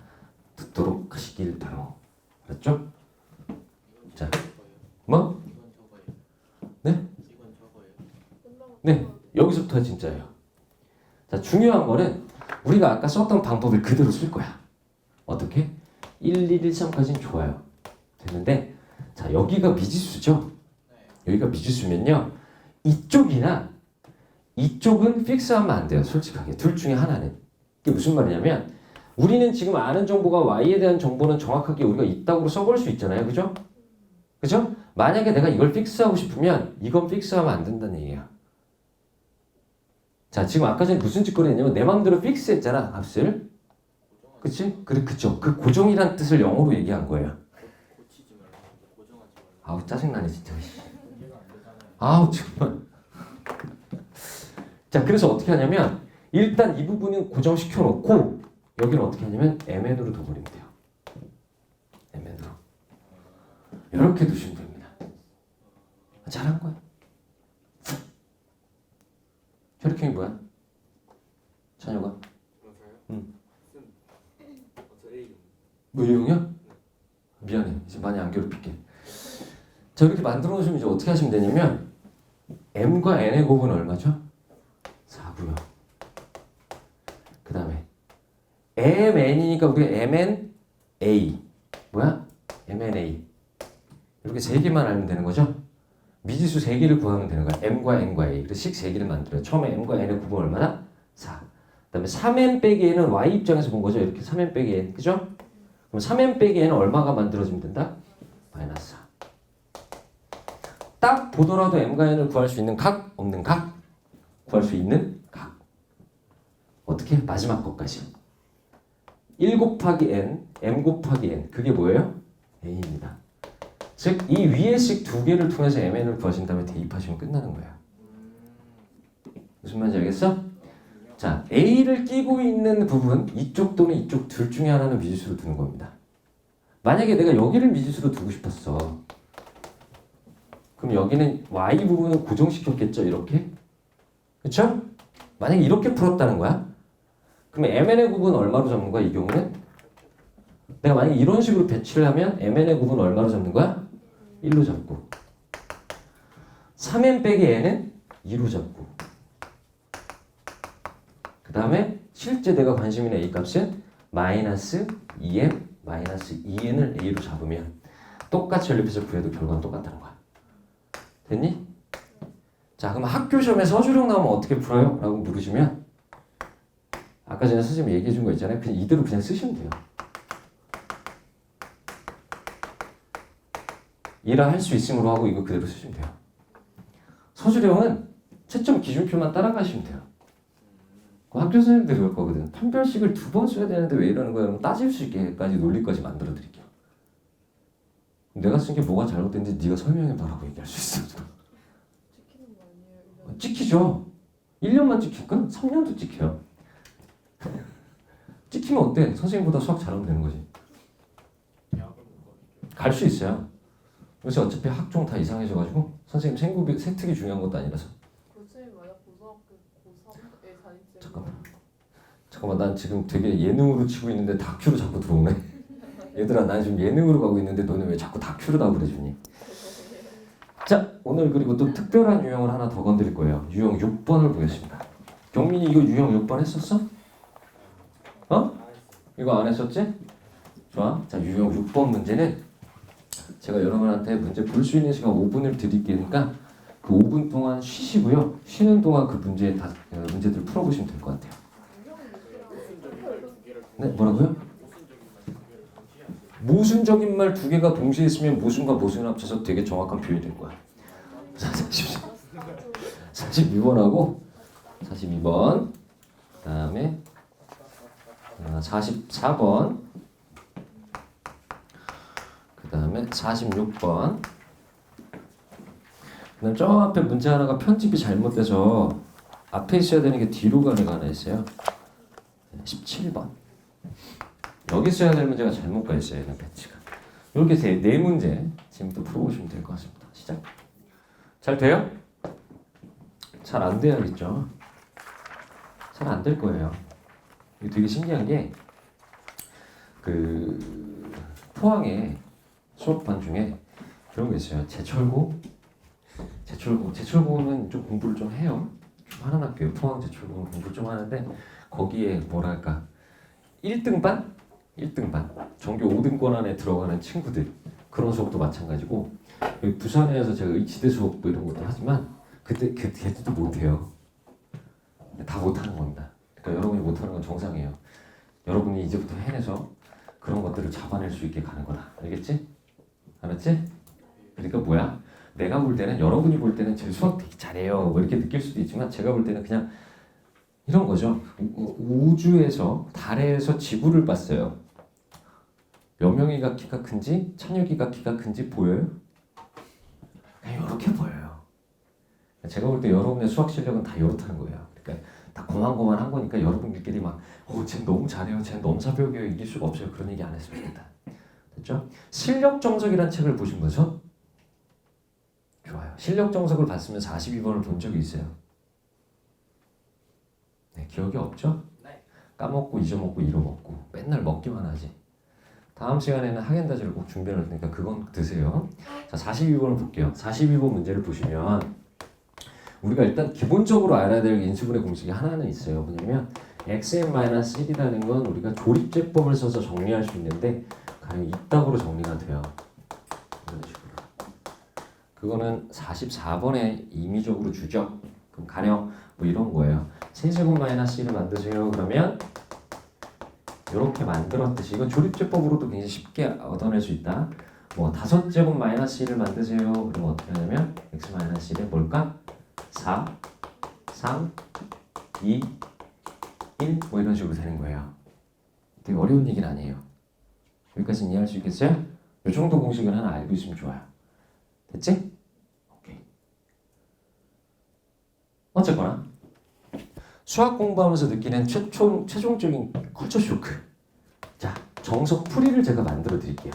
듣도록 하시길 바라고. 알았죠? 자, 뭐? 네? 네, 여기서부터 진짜예요. 자, 중요한 거는 우리가 아까 썼던 방법을 그대로 쓸 거야. 어떻게? 1, 2, 1, 3까지는 좋아요. 됐는데, 자, 여기가 미지수죠? 여기가 미지수면요. 이쪽이나 이쪽은 픽스하면 안 돼요. 솔직하게. 둘 중에 하나는. 이게 무슨 말이냐면 우리는 지금 아는 정보가 y에 대한 정보는 정확하게 우리가 이따구로 써볼 수 있잖아요. 그죠? 그죠? 만약에 내가 이걸 픽스하고 싶으면 이건 픽스하면 안 된다는 얘기야. 자, 지금 아까 전에 무슨 짓거리 했냐면 내 마음대로 픽스했잖아, 값을. 그치? 그쵸. 그 고정이란 뜻을 영어로 얘기한 거예요. 아우, 짜증나네, 진짜. 아우, 정말. 자, 그래서 어떻게 하냐면 일단 이 부분은 고정시켜 놓고 여기는 어떻게 하냐면 mn으로 둬버리면 돼요. mn으로. 이렇게 두시면 됩니다. 잘한 거야. 혈액형이 뭐야? 찬혁아? 응. 뭐 A형이야? 미안해. 이제 많이 안 괴롭힐게. 자, 이렇게 만들어 놓으시면 이제 어떻게 하시면 되냐면 m과 n의 곱은 얼마죠? 4고요. 그 다음에 mn이니까 우리가 mn a 뭐야? mn a 이렇게 세 개만 알면 되는 거죠? 미지수 3개를 구하면 되는 거야. m과 n과 a. 그래서 식 3개를 만들어요. 처음에 m과 n의 곱은 얼마나? 4. 그 다음에 3n 빼기 n은 y 입장에서 본 거죠. 이렇게 3n 빼기 n. 그죠? 그럼 3n 빼기 n은 얼마가 만들어지면 된다? 마이너스 4. 딱 보더라도 m과 n을 구할 수 있는 각? 없는 각? 구할 수 있는 각. 어떻게? 마지막 것까지. 1 곱하기 n, m 곱하기 n. 그게 뭐예요? a입니다. 즉, 이 위의 식 2개를 통해서 mn을 구하신 다음에 대입하시면 끝나는 거예요. 무슨 말인지 알겠어? 자, a를 끼고 있는 부분, 이쪽 또는 이쪽 둘 중에 하나는 미지수로 두는 겁니다. 만약에 내가 여기를 미지수로 두고 싶었어. 그럼 여기는 y 부분을 고정시켰겠죠, 이렇게? 그쵸? 만약에 이렇게 풀었다는 거야? 그러면 mn의 곱은 얼마로 잡는 거야, 이 경우는? 내가 만약에 이런 식으로 배치를 하면 mn의 곱은 얼마로 잡는 거야? 1로 잡고 3n 빼기 n은 2로 잡고 그 다음에 실제 내가 관심 있는 A 값은 마이너스 2m 마이너스 2n을 A로 잡으면 똑같이 연립해서 구해도 결과는 똑같다는 거야. 됐니? 자, 그럼 학교 시험에 서술형 나오면 어떻게 풀어요? 라고 물으시면 아까 전에 선생님이 얘기해 준 거 있잖아요. 그냥 이대로 그냥 쓰시면 돼요. 이라 할 수 있음으로 하고 이거 그대로 쓰시면 돼요. 서술형은 채점 기준표만 따라가시면 돼요. 그 학교 선생님들이 그럴 거거든. 판별식을 2번 써야 되는데 왜 이러는 거야? 그럼 따질 수 있게까지 논리까지 만들어 드릴게요. 내가 쓴 게 뭐가 잘못됐는지 네가 설명해봐라고 얘기할 수 있어. 찍히는 거 아니에요? 찍히죠. 1년만 찍힐까? 3년도 찍혀요. 찍히면 어때? 선생님보다 수학 잘하면 되는 거지. 대학을 못 가니까. 갈 수 있어요. 요새 어차피 학종 다 이상해져가지고 선생님 생구비 세특이 중요한 것도 아니라서. 교수님 만약 고등학교 고3에 다닐 때 잠깐만 난 지금 되게 예능으로 치고 있는데 다큐로 자꾸 들어오네. 얘들아 난 지금 예능으로 가고 있는데 너네 왜 자꾸 다큐로 다 그래주니? 자 오늘 그리고 또 특별한 유형을 하나 더 건드릴 거예요. 유형 6번을 보겠습니다. 경민이 이거 유형 6번 했었어? 어? 이거 안 했었지? 좋아. 자 유형 6번 문제는 제가 여러분한테 문제 볼 수 있는 시간 5분을 드릴게니까 그 5분 동안 쉬시고요. 쉬는 동안 그 문제들 풀어보시면 될 것 같아요. 네, 뭐라고요? 모순적인 말 두 개가 동시에 있으면 모순과 모순을 합쳐서 되게 정확한 표현이 될 거야. 42번하고 42번 그 다음에 44번 그 다음에 46번 그 다음 저 앞에 문제 하나가 편집이 잘못돼서 앞에 있어야 되는 게 뒤로 가는 거 하나 있어요. 17번 여기 써야 될 문제가 잘못 가 있어요. 배치가 이렇게 네 문제 지금부터 풀어보시면 될 것 같습니다. 시작. 잘 돼요? 잘 안 돼야겠죠. 잘 안 될 거예요. 이게 되게 신기한 게 그 포항에 수업반 중에 그런 게 있어요. 제철고는 좀 공부를 좀 해요. 좀 하는 학교예요. 포항 제철고는 공부를 좀 하는데 거기에 뭐랄까 1등반 전교 5등권 안에 들어가는 친구들 그런 수업도 마찬가지고 여기 부산에서 제가 의치대 수업 뭐 이런 것도 하지만 그때 걔들도 못해요. 다 못하는 겁니다. 그러니까 여러분이 못하는 건 정상이에요. 여러분이 이제부터 해내서 그런 것들을 잡아낼 수 있게 가는 거다. 알겠지? 알았지? 그러니까 뭐야? 내가 볼 때는 여러분이 볼 때는 제 수학 되게 잘해요 뭐 이렇게 느낄 수도 있지만 제가 볼 때는 그냥 이런 거죠. 우주에서 달에서 지구를 봤어요. 몇 명이가 키가 큰지 찬혁이가 키가 큰지 보여요? 그냥 이렇게 보여요. 제가 볼 때 여러분의 수학 실력은 다 이렇다는 거예요. 그러니까 다 고만고만한 거니까 여러분들끼리 막 쟤 너무 잘해요. 쟤 넘사벽이에요. 이길 수가 없어요. 그런 얘기 안 했으면 좋겠다. 됐죠? 실력정석이란 책을 보신 거죠? 좋아요. 실력정석을 봤으면 42번을 본 적이 있어요. 네, 기억이 없죠? 네. 까먹고 잊어먹고 잃어먹고 맨날 먹기만 하지. 다음 시간에는 하겐다즈를 꼭 준비할 테니까 그건 드세요. 자, 42번을 볼게요. 42번 문제를 보시면 우리가 일단 기본적으로 알아야 될 인수분해 공식이 하나는 있어요. 뭐냐면 xn-1이라는 건 우리가 조립제법을 써서 정리할 수 있는데 가령 이따구로 정리가 돼요. 이런 식으로. 그거는 44번에 임의적으로 주죠. 그럼 가령 뭐 이런 거예요. 세제곱 마이너스 1을 만드세요. 그러면 이렇게 만들었듯이 이건 조립제법으로도 굉장히 쉽게 얻어낼 수 있다. 뭐 5제곱 마이너스 1을 만드세요. 그럼 어떻게 하냐면 x 마이너스 1에 뭘까? 4, 3, 2, 1 뭐 이런 식으로 되는 거예요. 되게 어려운 얘기는 아니에요. 여기까지는 이해할 수 있겠어요? 이 정도 공식은 하나 알고 있으면 좋아요. 됐지? 오케이. 어쨌거나 수학 공부하면서 느끼는 최종적인 컬처 쇼크. 자, 정석 풀이를 제가 만들어 드릴게요.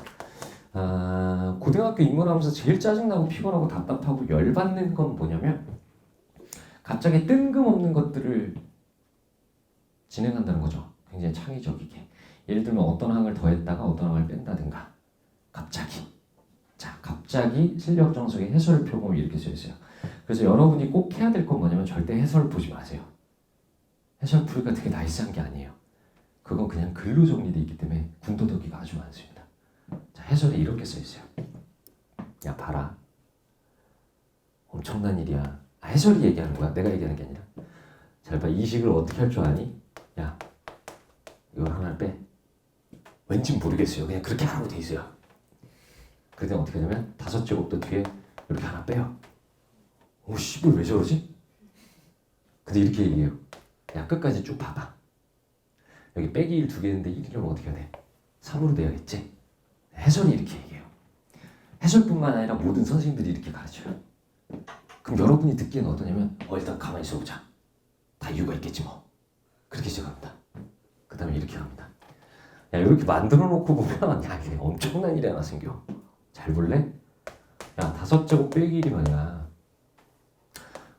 고등학교 입문하면서 제일 짜증나고 피곤하고 답답하고 열받는 건 뭐냐면 갑자기 뜬금없는 것들을 진행한다는 거죠. 굉장히 창의적이게. 예를 들면 어떤 항을 더했다가 어떤 항을 뺀다든가 갑자기. 자, 갑자기 실력 정석의 해설 표범이 이렇게 써 있어요. 그래서 여러분이 꼭 해야 될 건 뭐냐면 절대 해설 보지 마세요. 해설 풀이가 되게 나이스한 게 아니에요. 그건 그냥 글로 정리되어 있기 때문에 군더더기가 아주 많습니다. 자, 해설에 이렇게 써 있어요. 야 봐라. 엄청난 일이야. 해설이 얘기하는 거야. 내가 얘기하는 게 아니라. 잘 봐. 이 식을 어떻게 할 줄 아니? 야 이걸 하나를 빼. 왠지 모르겠어요. 그냥 그렇게 하라고 돼 있어요. 그때 어떻게 하냐면 5제곱도 뒤에 이렇게 하나 빼요. 오 씨발 왜 저러지? 근데 이렇게 얘기해요. 야 끝까지 쭉 봐봐. 여기 빼기 1 두 개인데 1이면 어떻게 해야 돼? 3으로 돼야겠지? 해설이 이렇게 얘기해요. 해설뿐만 아니라 모든 선생님들이 이렇게 가르쳐요. 그럼 여러분이 듣기에는 어떠냐면 일단 가만히 있어보자. 다 이유가 있겠지 뭐. 그렇게 시작합니다. 그 다음에 이렇게 합니다. 야 이렇게 만들어 놓고 보면 야 이게 엄청난 일이 하나 생겨. 잘 볼래? 야 5제곱 빼기 1이 말이야.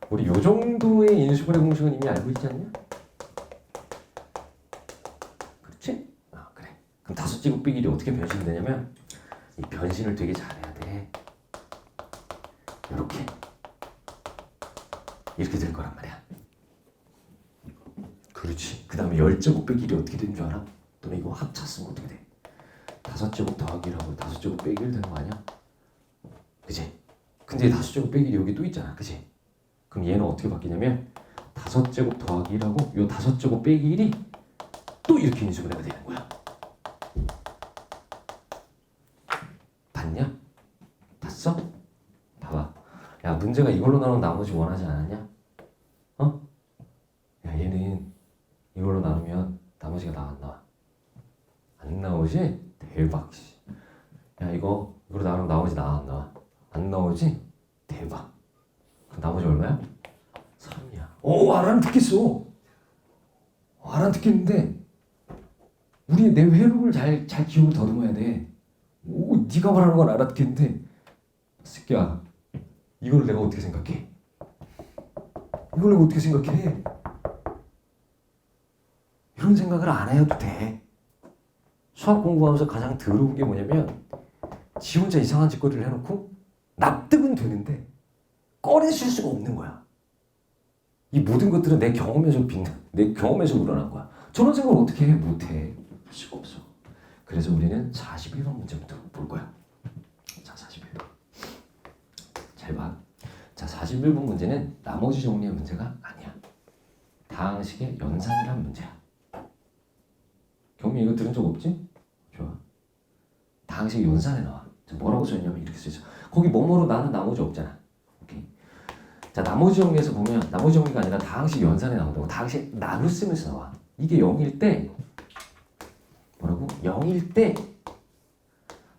우리 요 정도의 인수분해 공식은 이미 알고 있지 않냐? 그렇지? 그래. 그럼 5제곱 빼기 1이 어떻게 변신되냐면 이 변신을 되게 잘해야 돼. 이렇게 될 거란 말이야. 그렇지. 그 다음에 10제곱 빼기 1이 어떻게 되는 줄 알아? 너네 이거 합차 쓰면 어떻게 돼? 5제곱 더하기 1하고 5제곱 빼기 1 되는 거 아니야? 그치? 근데 5제곱 빼기 1이 여기 또 있잖아. 그치? 그럼 얘는 어떻게 바뀌냐면 5제곱 더하기 1하고 요 5제곱 빼기 1이 또 이렇게 인수분해가 되는 거야. 봤냐? 봤어? 봐봐. 야 문제가 이걸로 나오면 나머지 원하지 않았냐? 야 얘는 이걸로 나누면 나머지가 나와 안 나와? 안 나오지? 대박. 야 이걸로 나누면 나머지 나와 안 나와? 안 나오지? 대박. 그럼 나머지 얼마야? 3이야. 알아듣겠어. 알아듣겠는데 우리 내 회로를 잘 기억을 더듬어야 돼. 네가 말하는 건 알아듣겠는데 새끼야 이걸 내가 어떻게 생각해? 이걸 내가 어떻게 생각해? 이런 생각을 안 해도 돼. 수학 공부하면서 가장 더러운 게 뭐냐면 지 혼자 이상한 짓거리를 해놓고 납득은 되는데 꺼내줄 수가 없는 거야. 이 모든 것들은 내 경험에서 내 경험에서 우러난 거야. 저런 생각을 어떻게 해? 못해. 할 수가 없어. 그래서 우리는 41번 문제부터 볼 거야. 자, 41번. 잘 봐. 자, 41번 문제는 나머지 정리의 문제가 아니야. 다항식의 연산이란 문제야. 경미 이거 들은 적 없지? 좋아. 다항식 연산에 나와. 뭐라고 써있냐면 이렇게 써있어. 거기 뭐뭐로 나는 나머지 없잖아. 오케이. 자, 나머지 정리에서 보면 나머지 정리가 아니라 다항식 연산에 나온다고. 다항식 나누 쓰면서 나와. 이게 0일 때 뭐라고? 0일 때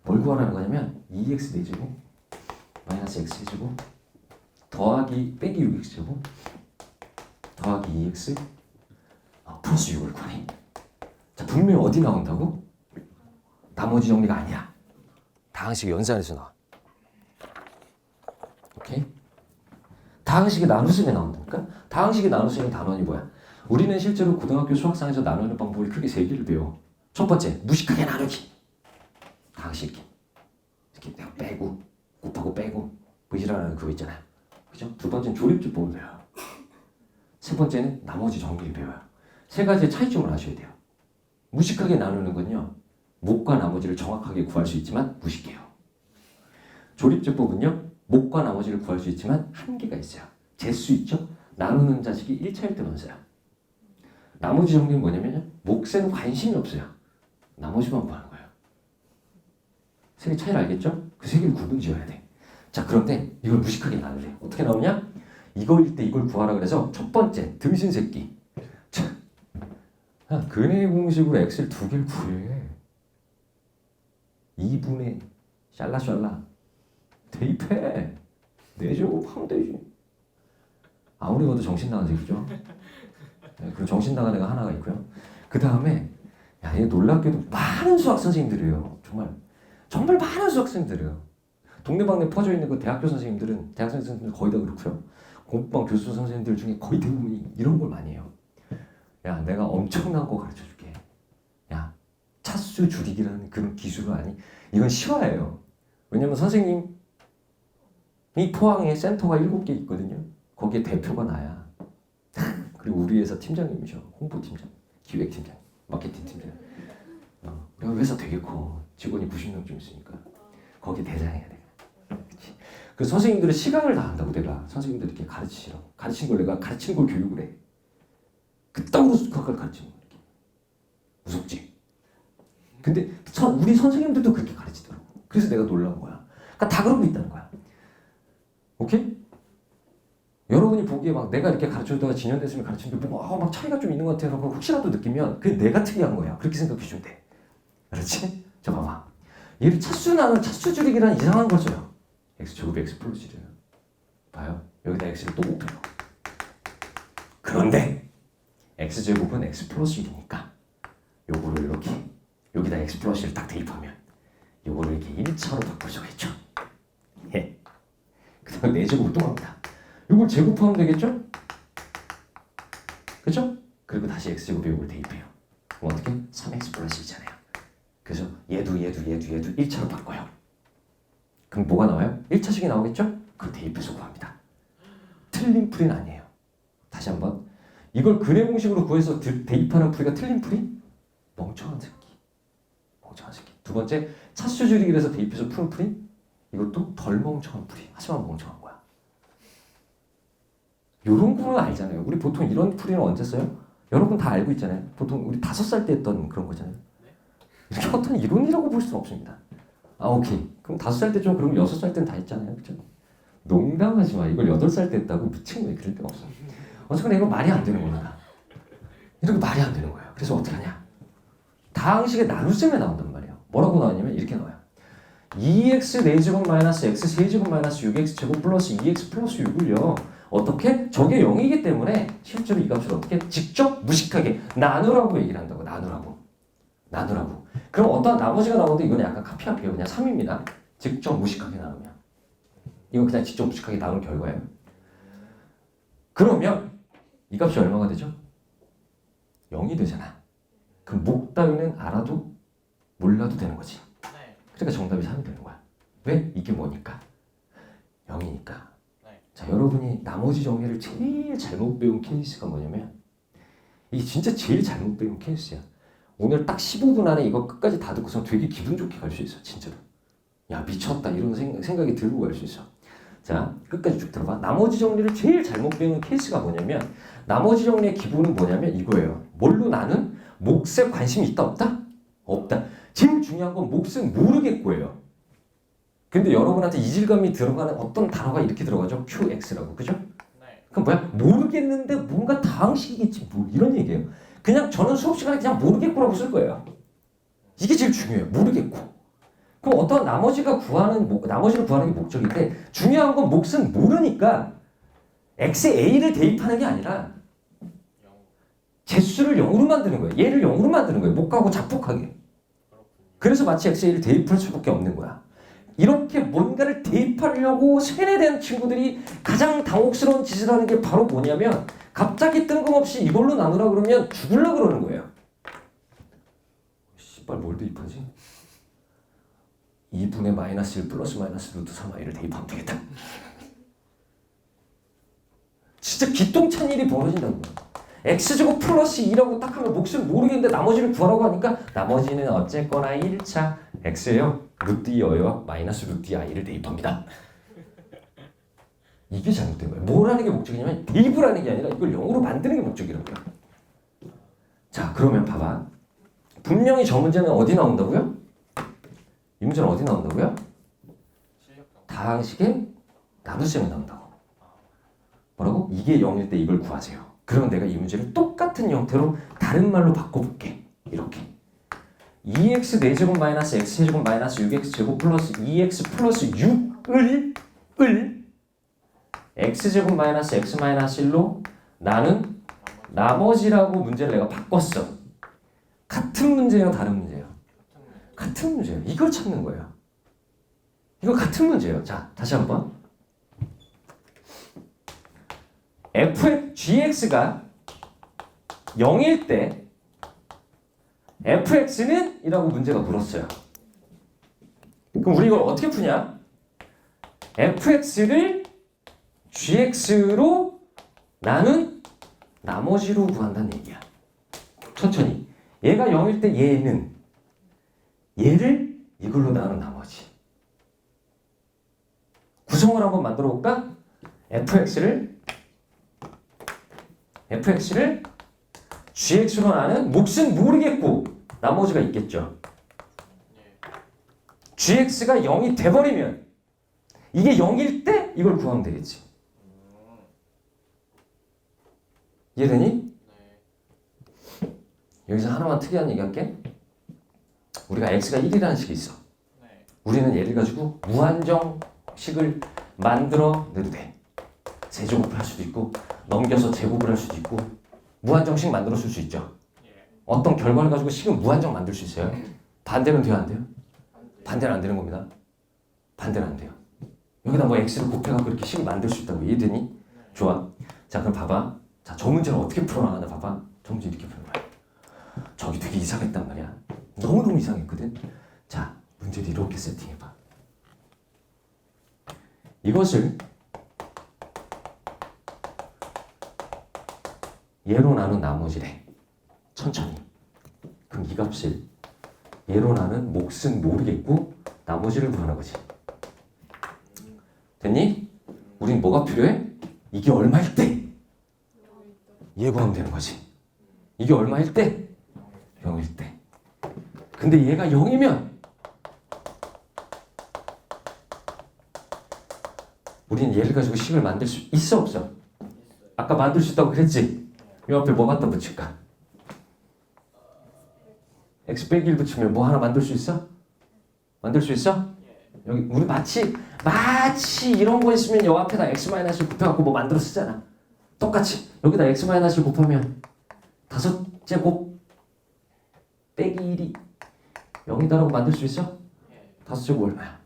뭘 구하라는 거냐면 2x 내제곱 마이너스 x 제곱 더하기 빼기 6x 제곱 더하기 2x 플러스 6을 구하래. 자, 분명히 어디 나온다고? 나머지 정리가 아니야. 다항식 연산에서 나와. 오케이? 다항식의 나누셈에 나온다니까? 다항식의 나누셈의 단원이 뭐야? 우리는 실제로 고등학교 수학상에서 나누는 방법을 크게 3개를 배워. 첫 번째, 무식하게 나누기. 다항식 이렇게 내가 빼고 곱하고 빼고 뭐이라는 그거 있잖아요. 그죠? 두 번째는 조립주법을 배워요. 세 번째는 나머지 정리를 배워요. 세 가지의 차이점을 아셔야 돼요. 무식하게 나누는 건요. 목과 나머지를 정확하게 구할 수 있지만 무식해요. 조립주법은요. 목과 나머지를 구할 수 있지만 한계가 있어요. 재수 있죠? 나누는 자식이 1차일 때만 써요. 나머지 정리는 뭐냐면요. 몫에는 관심이 없어요. 나머지만 구하는 거예요. 세 개 차이를 알겠죠? 그 세 개를 구분 지어야 돼. 자, 그런데 이걸 무식하게 나누래. 어떻게 나오냐? 이거일 때 이걸 구하라 그래서 첫 번째 등신 새끼. 자, 근해 공식으로 x를 2개를 구해. 2분의 샬라샬라 대입해. 4제곱 하면 되지. 아무리 봐도 정신 나간 새끼죠. 네, 그 정신 나간 애가 하나가 있고요. 그 다음에 얘 놀랍게도 많은 수학 선생님들이에요. 정말 많은 수학 선생님들이에요. 동네방네 퍼져 있는 그 대학교 선생님들은 대학생 선생님들 거의 다 그렇고요. 공부방 교수 선생님들 중에 거의 대부분이 이런 걸 많이 해요. 야, 내가 엄청난 거 가르쳐 줄게. 야, 차수 줄이기라는 그런 기술을 아니? 이건 실화예요. 왜냐면 선생님 이 포항에 센터가 7개 있거든요. 거기에 대표가 나야. 그리고 우리 회사 팀장님이셔. 홍보팀장, 기획팀장, 마케팅팀장. 우리 회사 되게 커. 직원이 90명쯤 있으니까. 거기 대장해야 돼. 그치? 그 선생님들은 시간을 다 한다고 내가 선생님들 이렇게 가르치라고. 가르친 걸 내가 가르치는 걸 교육을 해. 그따구로 그걸 가르치는 거야. 무섭지? 근데 우리 선생님들도 그렇게 가르치더라고. 그래서 내가 놀라운 거야. 그러니까 다 그러고 있다는 거야. 오케이? 여러분이 보기에 막 내가 이렇게 가르쳐주다가 진연됐으면 가르치는데 막 차이가 좀 있는 것 같아서 혹시라도 느끼면 그게 내가 특이한 거야. 그렇게 생각해 주면 돼. 그렇지? 자 봐봐. 얘를 차수 줄이기란 이상한 거죠. x제곱이 x 플러스 1이에요. 봐요. 여기다 x를 또 곱해요. 그런데 x제곱은 x 플러스 1이니까 요거를 이렇게 여기다 x 플러스 1을 딱 대입하면 요거를 이렇게 1차로 바꾸셔야겠죠. 예. 그 다음에 4제곱을 또 합니다. 요걸 제곱하면 되겠죠? 그죠? 그리고 다시 x제곱에 요걸 대입해요. 그럼 어떻게? 3x 플러스 2잖아요. 그래서 얘도 1차로 바꿔요. 그럼 뭐가 나와요? 1차식이 나오겠죠? 그걸 대입해서 구합니다. 틀린 풀이는 아니에요. 다시 한번. 이걸 근해 공식으로 구해서 대입하는 풀이가 틀린 풀이? 멍청한 새끼. 멍청한 새끼. 두 번째, 차수 줄이기를 해서 대입해서 푸는 풀이? 이것도 덜 멍청한 풀이. 하지만 멍청한 거야. 요런 구는 알잖아요. 우리 보통 이런 풀이는 언제 써요? 여러분 다 알고 있잖아요. 보통 우리 5살 때 했던 그런 거잖아요. 이렇게 어떤 이론이라고 볼 수는 없습니다. 오케이. 그럼 5살 때 좀 그럼 6살 때는 다 했잖아요. 그죠? 농담하지 마. 이걸 8살 때 했다고 미친 거야. 그럴 데가 없어. 어쨌거나 이거 말이 안 되는 겁니다. 이렇게 말이 안 되는 거예요. 그래서 어떻게 하냐? 다항식의 나눗셈에 나온단 말이에요. 뭐라고 나오냐면 이렇게 나와요. 2x 4제곱 마이너스 x 세제곱 마이너스 6x 제곱 플러스 2x 플러스 6을요. 어떻게? 저게 0이기 때문에 실제로 이 값을 어떻게? 직접 무식하게 나누라고 얘기를 한다고. 나누라고. 그럼 어떤 나머지가 나오는데 이건 약간 카피할게요. 그냥 3입니다. 직접 무식하게 나누면. 이건 그냥 직접 무식하게 나눈 결과예요. 그러면 이 값이 얼마가 되죠? 0이 되잖아. 그럼 목 따위는 알아도 몰라도 되는 거지. 그러니까 정답이 3이 되는 거야. 왜? 이게 뭐니까? 0이니까. 자, 여러분이 나머지 정리를 제일 잘못 배운 케이스가 뭐냐면 이게 진짜 제일 잘못 배운 케이스야. 오늘 딱 15분 안에 이거 끝까지 다 듣고서 되게 기분 좋게 갈 수 있어. 진짜로. 야 미쳤다 이런 생각이 들고 갈 수 있어. 자 끝까지 쭉 들어봐. 나머지 정리를 제일 잘못 배우는 케이스가 뭐냐면 나머지 정리의 기본은 뭐냐면 이거예요. 뭘로 나눈? 몫에 관심이 있다 없다? 없다. 제일 중요한 건 몫은 모르겠고예요. 근데 여러분한테 이질감이 들어가는 어떤 단어가 이렇게 들어가죠? QX라고. 그죠? 그럼 뭐야? 모르겠는데 뭔가 다항식이겠지 뭐 이런 얘기예요. 그냥 저는 수업 시간에 그냥 모르겠고라고 쓸 거예요. 이게 제일 중요해요. 모르겠고. 그럼 어떤 나머지를 구하는 게 목적인데 중요한 건 몫은 모르니까 x에 a를 대입하는 게 아니라 제수를 0으로 만드는 거예요. 얘를 0으로 만드는 거예요. 목하고 자폭하게. 그래서 마치 x에 a를 대입할 수밖에 없는 거야. 이렇게 뭔가를 대입하려고 세뇌된 친구들이 가장 당혹스러운 짓을 하는 게 바로 뭐냐면 갑자기 뜬금없이 이걸로 나누라 그러면 죽으려고 그러는 거예요. 씨발 뭘 대입하지? 2분의 마이너스 1 플러스 마이너스 루트 3i를 대입하면 되겠다. 진짜 기똥찬 일이 벌어진다고요. x제곱 플러스 2라고 딱 하면 몫을 모르겠는데 나머지를 구하라고 하니까 나머지는 어쨌거나 1차 x예요. 루트 2어요. 마이너스 루트 2i를 대입합니다. 이게 잘못된 거예요. 뭘 하는 게 목적이냐면 대입을 하는 게 아니라 이걸 0으로 만드는 게 목적이라고요. 자 그러면 봐봐. 분명히 저 문제는 어디 나온다고요? 이 문제는 어디 나온다고요? 다항식의 나눗셈에 나온다고. 뭐라고? 이게 0일 때 이걸 구하세요. 그러면 내가 이 문제를 똑같은 형태로 다른 말로 바꿔볼게. 이렇게 2x 4제곱 마이너스 x 세제곱 마이너스 6x 제곱 플러스 2x 플러스 6을 x제곱 마이너스 x 마이너스 1로 나는 나머지라고 문제를 내가 바꿨어. 같은 문제예요? 다른 문제예요? 같은 문제예요. 이걸 찾는 거예요. 이거 같은 문제예요. 자, 다시 한번. gx가 0일 때 fx는? 이라고 문제가 물었어요. 그럼 우리 이걸 어떻게 푸냐? fx를 gx로 나눈 나머지로 구한다는 얘기야. 천천히. 얘가 0일 때 얘는 얘를 이걸로 나눈 나머지. 구성을 한번 만들어 볼까? fx를 gx로 나눈 몫은 모르겠고 나머지가 있겠죠. gx가 0이 돼버리면 이게 0일 때 이걸 구하면 되겠지. 이해되니? 여기서 하나만 특이한 얘기 할게. 우리가 x가 1이라는 식이 있어. 우리는 얘를 가지고 무한정식을 만들어 내도 돼. 세제곱을 할 수도 있고 넘겨서 제곱을 할 수도 있고 무한정식 만들어 쓸 수 있죠. 어떤 결과를 가지고 식은 무한정 만들 수 있어요. 반대는 돼요, 안 돼요? 반대는 안 되는 겁니다. 반대는 안 돼요. 여기다 뭐 x를 곱해갖고 이렇게 식을 만들 수 있다고. 이해되니? 좋아. 자, 그럼 봐봐. 자, 저 문제를 어떻게 풀어나가나 봐봐. 저 문제 이렇게 푸는 거야. 저기 되게 이상했단 말이야. 너무너무 이상했거든. 자, 문제를 이렇게 세팅해봐. 이것을 얘로 나눈 나머지래. 천천히. 그럼 이 값을 얘로 나눈 몫은 모르겠고 나머지를 구하는 거지. 됐니? 우린 뭐가 필요해? 이게 얼마일 때? 얘 구하면 되는 거지. 이게 얼마일 때? 0일 때. 근데 얘가 0이면 우리는 얘를 가지고 식을 만들 수 있어 없어? 아까 만들 수 있다고 그랬지? 이 앞에 뭐 갖다 붙일까? x 빼기 1 붙이면 뭐 하나 만들 수 있어? 만들 수 있어? 여기 우리 마치 이런 거 있으면 여 앞에다 x-를 곱해갖고 뭐 만들어 쓰잖아. 똑같이 여기다 x-를 곱하면 5제곱 빼기 1이 0이다라고 만들 수 있어? 5제곱 얼마야?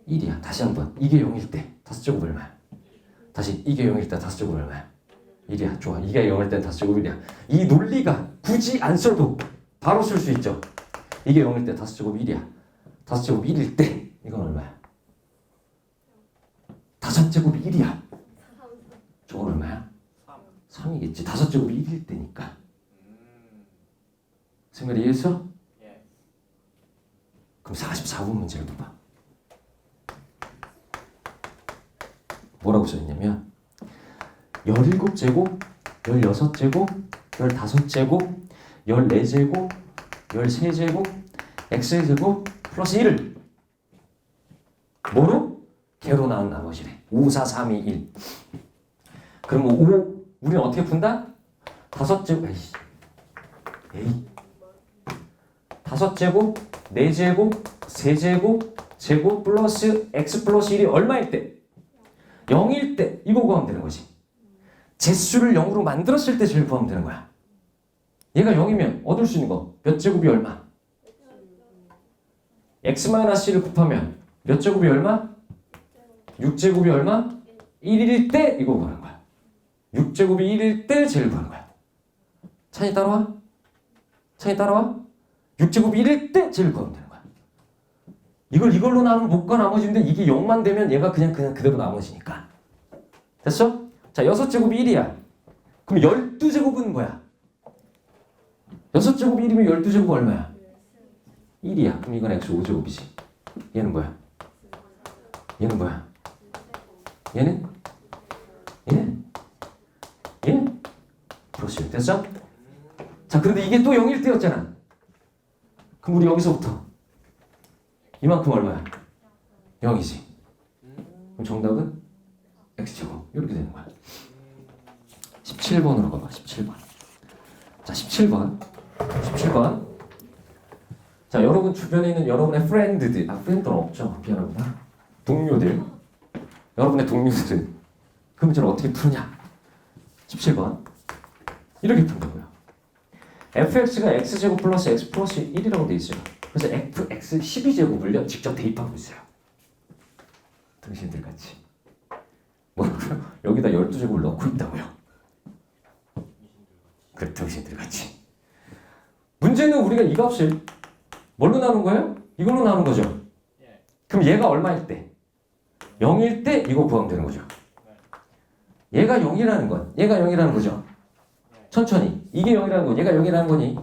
1이야. 다시 한번. 이게 0일 때 5제곱 얼마야? 다시 이게 0일 때 5제곱 얼마야? 1이야. 좋아. 이게 0일 때 5제곱 1이야. 이 논리가 굳이 안 써도 바로 쓸 수 있죠. 이게 0일 때 5제곱 1이야. 5제곱 1일 때 이건 얼마야? 5제곱 1이야. 저건 얼마야? 3이겠지. 5제곱 1일 때니까. 승열이 이해했어? 그럼 44번 문제를 봐봐. 뭐라고 써있냐면 17제곱, 16제곱, 15제곱, 14제곱, 13제곱, x제곱 플러스 1을 뭐로? 개로 나온 나머지래. 5, 4, 3, 2, 1. 그럼 5, 우리는 어떻게 푼다? 5제곱, 에이. 5제곱, 4제곱, 3제곱, 제곱 플러스 x 플러스 1이 얼마일 때? 0일 때. 이거 구하면 되는 거지. 제수를 0으로 만들었을 때 제일 구하면 되는 거야. 얘가 0이면 얻을 수 있는 거 몇 제곱이 얼마? x-1을 곱하면 몇 제곱이 얼마? 6제곱이 얼마? 1일 때 이거 구하는 거야. 6제곱이 1일 때 제일 구하는 거야. 찬이 따라와? 찬이 따라와? 6제곱이 1일 때 제일 구하면 되는 거야. 이걸로 나누면 못과 나머지인데 이게 0만 되면 얘가 그냥 그대로 나머지니까. 됐어? 자, 6제곱이 1이야. 그럼 12제곱은 뭐야? 6제곱이 1이면 12제곱 얼마야? 1이야. 그럼 이건 x 5제곱이지. 얘는 뭐야? 얘는 뭐야? 얘는? 얘? 플러스 1. 됐어? 자, 그런데 이게 또 0일 때였잖아. 그럼 우리 여기서부터 이만큼 얼마야? 0이지. 그럼 정답은 x제곱. 이렇게 되는 거야. 17번으로 가봐. 17번. 자, 17번. 자, 여러분 주변에 있는 여러분의 프렌드들. 프렌드는 없죠. 미안합니다. 동료들. 여러분의 동료들은 그 문제를 어떻게 푸느냐? 17번. 이렇게 푼다고요. fx가 x제곱 플러스 x 플러스 1이라고 돼 있어요. 그래서 fx 12제곱을요 직접 대입하고 있어요. 당신들 같이. 뭐라고요? 여기다 12제곱을 넣고 있다고요. 그 당신들 같이. 문제는 우리가 이 값을 뭘로 나눈 거예요? 이걸로 나눈 거죠. 그럼 얘가 얼마일 때? 0일 때 이거 구하면 되는 거죠. 얘가 0이라는 건 얘가 0이라는 거죠. 천천히. 이게 0이라는 건 얘가 0이라는 거니.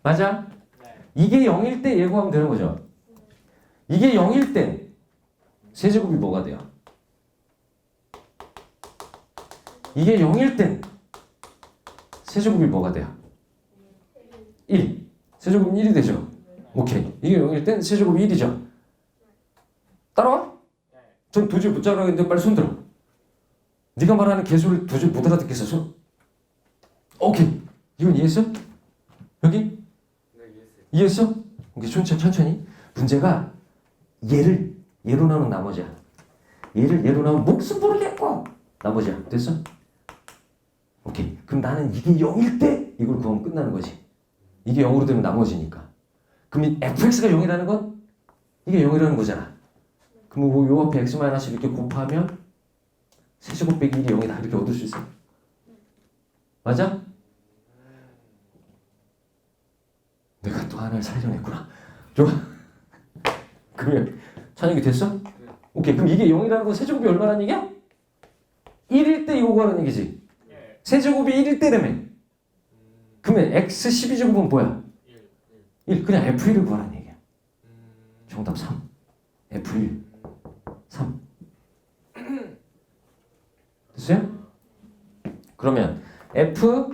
맞아? 이게 0일 때 얘 구하면 되는 거죠. 이게 0일 땐 세제곱이 뭐가 돼요? 이게 0일 땐 세제곱이 뭐가 돼요? 1. 세제곱은 1이 되죠. 오케이. 이게 0일 땐 세제곱이 1이죠. 따라와? 전 도저히 못 따라가겠는데 빨리 손 들어. 네가 말하는 개수를 도저히 못 알아듣겠어. 손. 오케이. 이건 이해했어? 여기? 이해했어? 오케이. 천천히. 문제가 얘를 얘로 나눈 나머지야. 얘를 얘로 나누면 목숨 모르겠고 나머지야. 됐어? 오케이. 그럼 나는 이게 0일 때 이걸 구하면 끝나는 거지. 이게 0으로 되면 나머지니까. 그럼 이 fx가 0이라는 건 이게 0이라는 거잖아. 그럼 뭐요 앞에 x 마이너스 이렇게 곱하면 세제곱 빼기 1이 0이다 이렇게 얻을 수 있어. 맞아? 내가 또 하나를 살려냈구나. 좋아. 그러면 찬혁이 됐어? 오케이. 그럼 이게 0이라는 건 세제곱이 얼마라는 얘기야? 1일 때 이거 구하는 얘기지. 세제곱이 1일 때라며. 그러면 x 12제곱은 뭐야? 1. 그냥 f1을 구하라는 얘기야. 정답 3. f1. 3. 됐어요? 그러면 f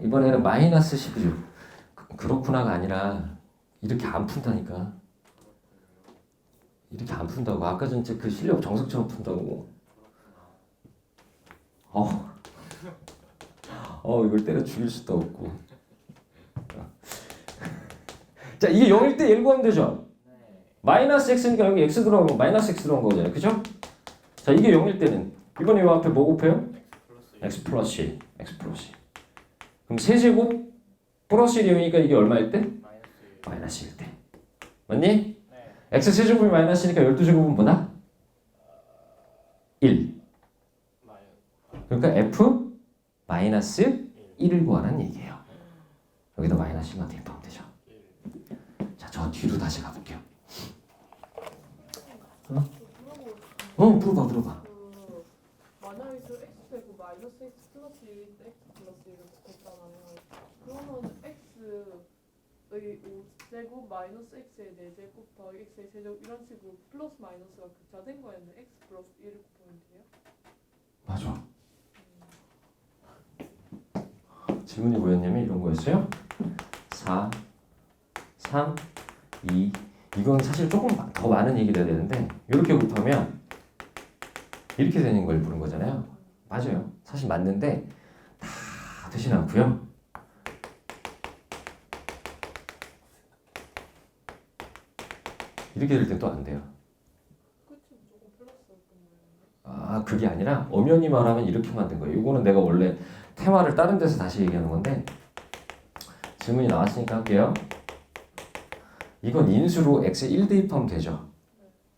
이번에는 마이너스 12죠. 그렇구나가 아니라 이렇게 안 푼다니까. 이렇게 안 푼다고. 아까 전에 그 실력 정석처럼 푼다고. 이걸 때려 죽일 수도 없고. 자, 이게 0일 때 얘를 구하면 되죠? 마이너스 x니까 여기 x 들어가면 마이너스 x 들어간 거잖아요. 그죠? 자, 이게 0일 때는 이번에 이 앞에 뭐 곱해요? x 플러스 1. x 플러스 1. 그럼 세제곱 플러스 1이 0이니까 이게 얼마일 때? 마이너스 1 때. 맞니? x 세제곱이 마이너스니까 12제곱은 뭐다? 1. 그러니까 f 마이너스 1을 구하라는 얘기예요. 여기다 마이너스 1만 대입하면 되죠. 자, 저 뒤로 다시 가볼게요. 물어봐. 만약에 그 x 제곱 마이너스 x 플러스 1일 때 x 플러스 1을 곱했잖아요. 그러면 x의 5제곱 마이너스 x의 4제곱 더하기 x의 세제곱 이런 식으로 플러스 마이너스가 극자된 거에는 x 플러스 1을 곱하면 돼요? 맞아. 질문이 뭐였냐면 이런 거였어요. 4, 3, 2. 이건 사실 조금 더 많은 얘기를 해야 되는데 이렇게 곱하면 이렇게 되는 걸 부른 거잖아요. 맞아요. 사실 맞는데 다 되진 않고요. 이렇게 될 땐 또 안 돼요. 그치 무조건 플러스였던 거예요. 아, 그게 아니라 엄연히 말하면 이렇게 만든 거예요. 이거는 내가 원래 테마를 다른 데서 다시 얘기하는 건데 질문이 나왔으니까 할게요. 이건 인수로 x 1 대입하면 되죠.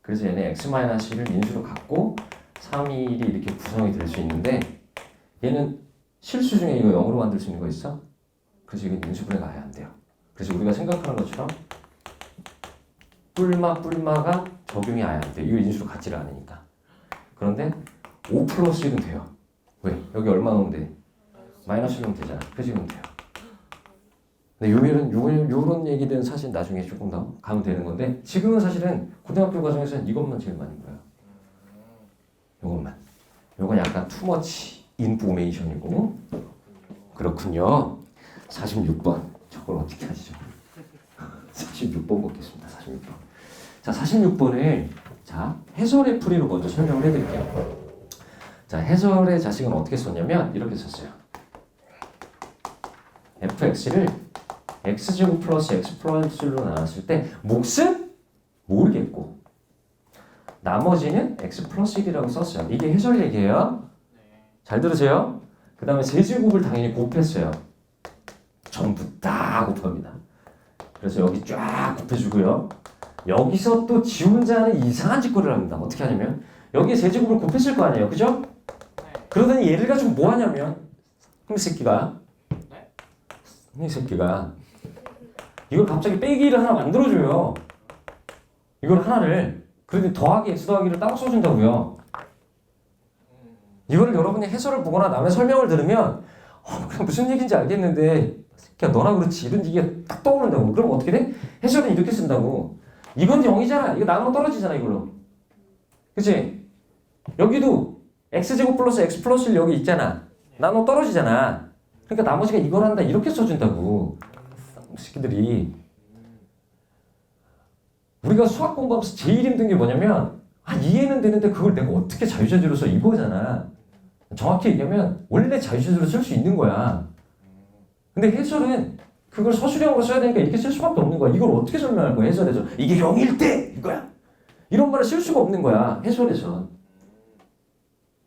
그래서 얘네 x-1을 인수로 갖고 3, 2, 1이 이렇게 구성이 될 수 있는데 얘는 실수 중에 이거 0으로 만들 수 있는 거 있어? 그래서 이건 인수분해가 아예 안 돼요. 그래서 우리가 생각하는 것처럼 뿔마가 적용이 아예 안 돼요. 이거 인수로 같지를 않으니까. 그런데 5 플러스 1은 돼요. 왜? 여기 얼마 넣으면 돼? 마이너스 1 넣으면 되잖아. 그래서 이건 돼요. 근데 요런 얘기들은 사실 나중에 조금 더 가면 되는 건데 지금은 사실은 고등학교 과정에서는 이것만 제일 많이 물어요. 요것만. 요건 약간 투머치 인포메이션이고. 그렇군요. 46번. 저걸 어떻게 하시죠? 46번 먹겠습니다. 46번. 자, 46번을 자, 해설의 풀이로 먼저 설명을 해드릴게요. 자, 해설의 자식은 어떻게 썼냐면 이렇게 썼어요. fx를 x제곱 플러스 x 플러스 1로 나눴을 때 몫은 모르겠고 나머지는 x 플러스 1이라고 썼어요. 이게 해설 얘기예요. 잘 들으세요. 그 다음에 세제곱을 당연히 곱했어요. 전부 다 곱합니다. 그래서 여기 쫙 곱해주고요. 여기서 또 지 혼자는 이상한 짓거리를 합니다. 어떻게 하냐면 여기에 세제곱을 곱했을 거 아니에요. 그죠? 그러더니 얘를 가지고 뭐 하냐면 이 새끼가 이걸 갑자기 빼기를 하나 만들어줘요. 이걸 하나를 그런데 더하기 x 더하기를 따로 써준다고요. 이거를 여러분이 해설을 보거나 남의 설명을 들으면 그냥 무슨 얘기인지 알겠는데 새끼야 너나 그렇지 이런 얘기가 딱 떠오른다고. 그럼 어떻게 돼? 해설은 이렇게 쓴다고. 이건 0이잖아. 이거 나누면 떨어지잖아 이걸로. 그치? 여기도 x제곱 플러스 x 플러스 1 여기 있잖아. 나누면 떨어지잖아. 그러니까 나머지가 이걸 한다 이렇게 써준다고. 새끼들이. 우리가 수학 공부하면서 제일 힘든 게 뭐냐면 이해는 되는데 그걸 내가 어떻게 자유자재로 써 이거잖아. 정확히 얘기하면 원래 자유자재로 쓸 수 있는 거야. 근데 해설은 그걸 서술형으로 써야 되니까 이렇게 쓸 수밖에 없는 거야. 이걸 어떻게 설명할 거야 해설에서. 이게 0일 때 이거야. 이런 말을 쓸 수가 없는 거야 해설에선.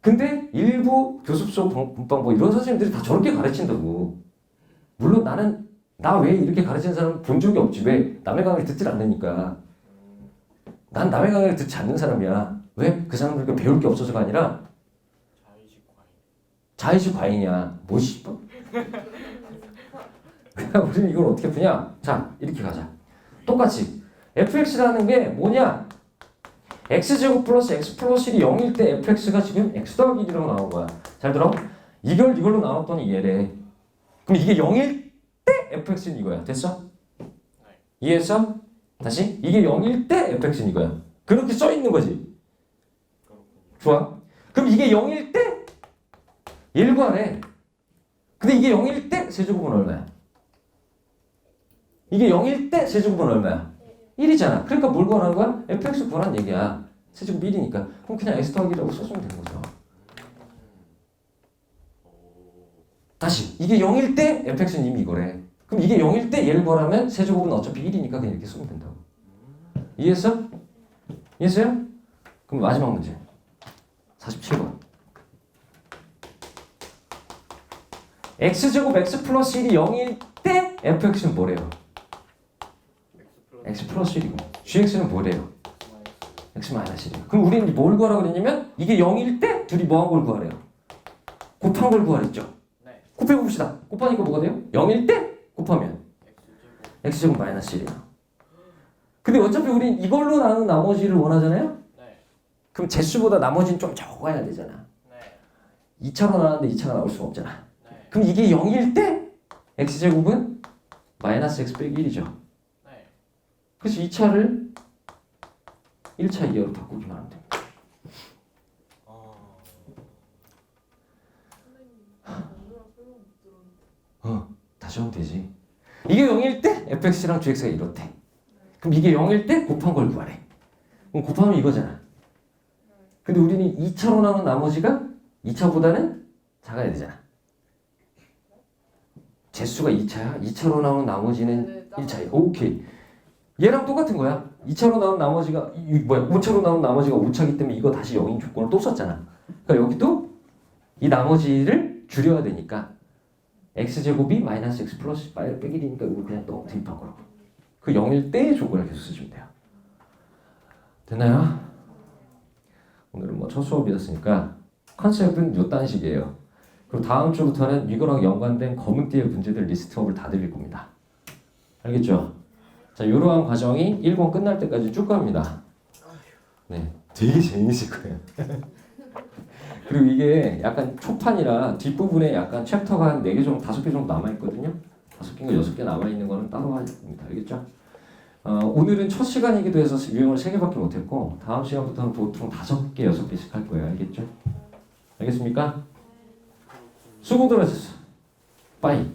근데 일부 교습소 분방 뭐 이런 선생님들이 다 저렇게 가르친다고. 물론 나는 나 왜 이렇게 가르치는 사람 본 적이 없지. 왜? 남의 강의를 듣질 않으니까. 난 남의 강의를 듣지 않는 사람이야. 왜? 그 사람들과 배울 게 없어서가 아니라 자의식 과잉이야. 뭐지? 그냥 우리는 이걸 어떻게 푸냐? 자, 이렇게 가자. 똑같이 fx라는 게 뭐냐? x제곱 플러스 x 플러스 1이 0일 때 fx가 지금 x 더하기 1이라고 나온 거야. 잘 들어? 이걸로 나눴더니 얘래. 그럼 이게 0일 때 fx는 이거야. 됐어? 이해했어? 다시 이게 0일 때 fx는 이거야. 그렇게 써 있는 거지. 좋아. 그럼 이게 0일 때 1 구하래. 근데 이게 0일 때 세제곱은 얼마야? 이게 0일 때 세제곱은 얼마야? 1이잖아. 그러니까 뭘 구하는 거야? fx 구하라는 얘기야. 세제곱 1이니까. 그럼 그냥 x 더하기라고 써주면 되는 거죠. 다시 이게 0일 때 fx는 이미 이거래. 그럼 이게 0일 때 얘를 구하라면 세제곱은 어차피 1이니까 그냥 이렇게 쓰면 된다고. 이해했어? 이해했어요? 그럼 마지막 문제 47번. x제곱 x 플러스 1이 0일 때 fx는 뭐래요? x 플러스 1이고 gx는 뭐래요? x 마이너스 1이에요. 그럼 우리는 뭘 구하라고 그랬냐면 이게 0일 때 둘이 뭐한 걸 구하래요? 곱한 걸 구하랬죠? 네. 곱해봅시다. 곱하니까 뭐가 돼요? 0일 때 곱하면 x제곱 마이너스 1이에요. 근데 어차피 우린 이걸로 나눈 나머지를 원하잖아요? 네. 그럼 제수보다 나머지는 좀 적어야 되잖아. 네. 2차로 나왔는데 2차가 나올 수가 없잖아. 네. 그럼 이게 0일 때 x제곱은 마이너스 x 빼기 1이죠. 네. 그래서 2차를 1차 이하로 바꾸기만 하면 됩니다. 다시 하면 되지. 이게 0일 때 fx랑 gx가 이렇대. 그럼 이게 0일 때 곱한 걸 구하래. 그럼 곱하면 이거잖아. 근데 우리는 2차로 나눈 나머지가 2차보다는 작아야 되잖아. 제수가 2차야. 2차로 나눈 나머지는 1차야. 오케이. 얘랑 똑같은 거야. 2차로 나온 나머지가 5차로 나온 나머지가 5차기 때문에 이거 다시 0인 조건을 또 썼잖아. 그러니까 여기도 이 나머지를 줄여야 되니까 x제곱이 마이너스 x 플러스 빼기 1이니까 이거 그냥 또 대입한 거라고. 그 0일 때의 조건을 계속 쓰시면 돼요. 됐나요? 오늘은 뭐 첫 수업이었으니까 컨셉은 요딴 식이에요. 그리고 다음 주부터는 이거랑 연관된 검은띠의 문제들 리스트업을 다 드릴 겁니다. 알겠죠? 자, 이러한 과정이 1권 끝날 때까지 쭉 갑니다. 네, 되게 재밌을 거예요. 그리고 이게 약간 초판이라 뒷부분에 약간 챕터가 한 4개 정도, 5개 정도 남아있거든요. 5개인가 6개 남아있는 거는 따로 해야 됩니다. 알겠죠? 오늘은 첫 시간이기도 해서 유형을 3개밖에 못했고 다음 시간부터는 보통 5개, 6개씩 할 거예요. 알겠죠? 알겠습니까? 수고들 하셨어. 빠이.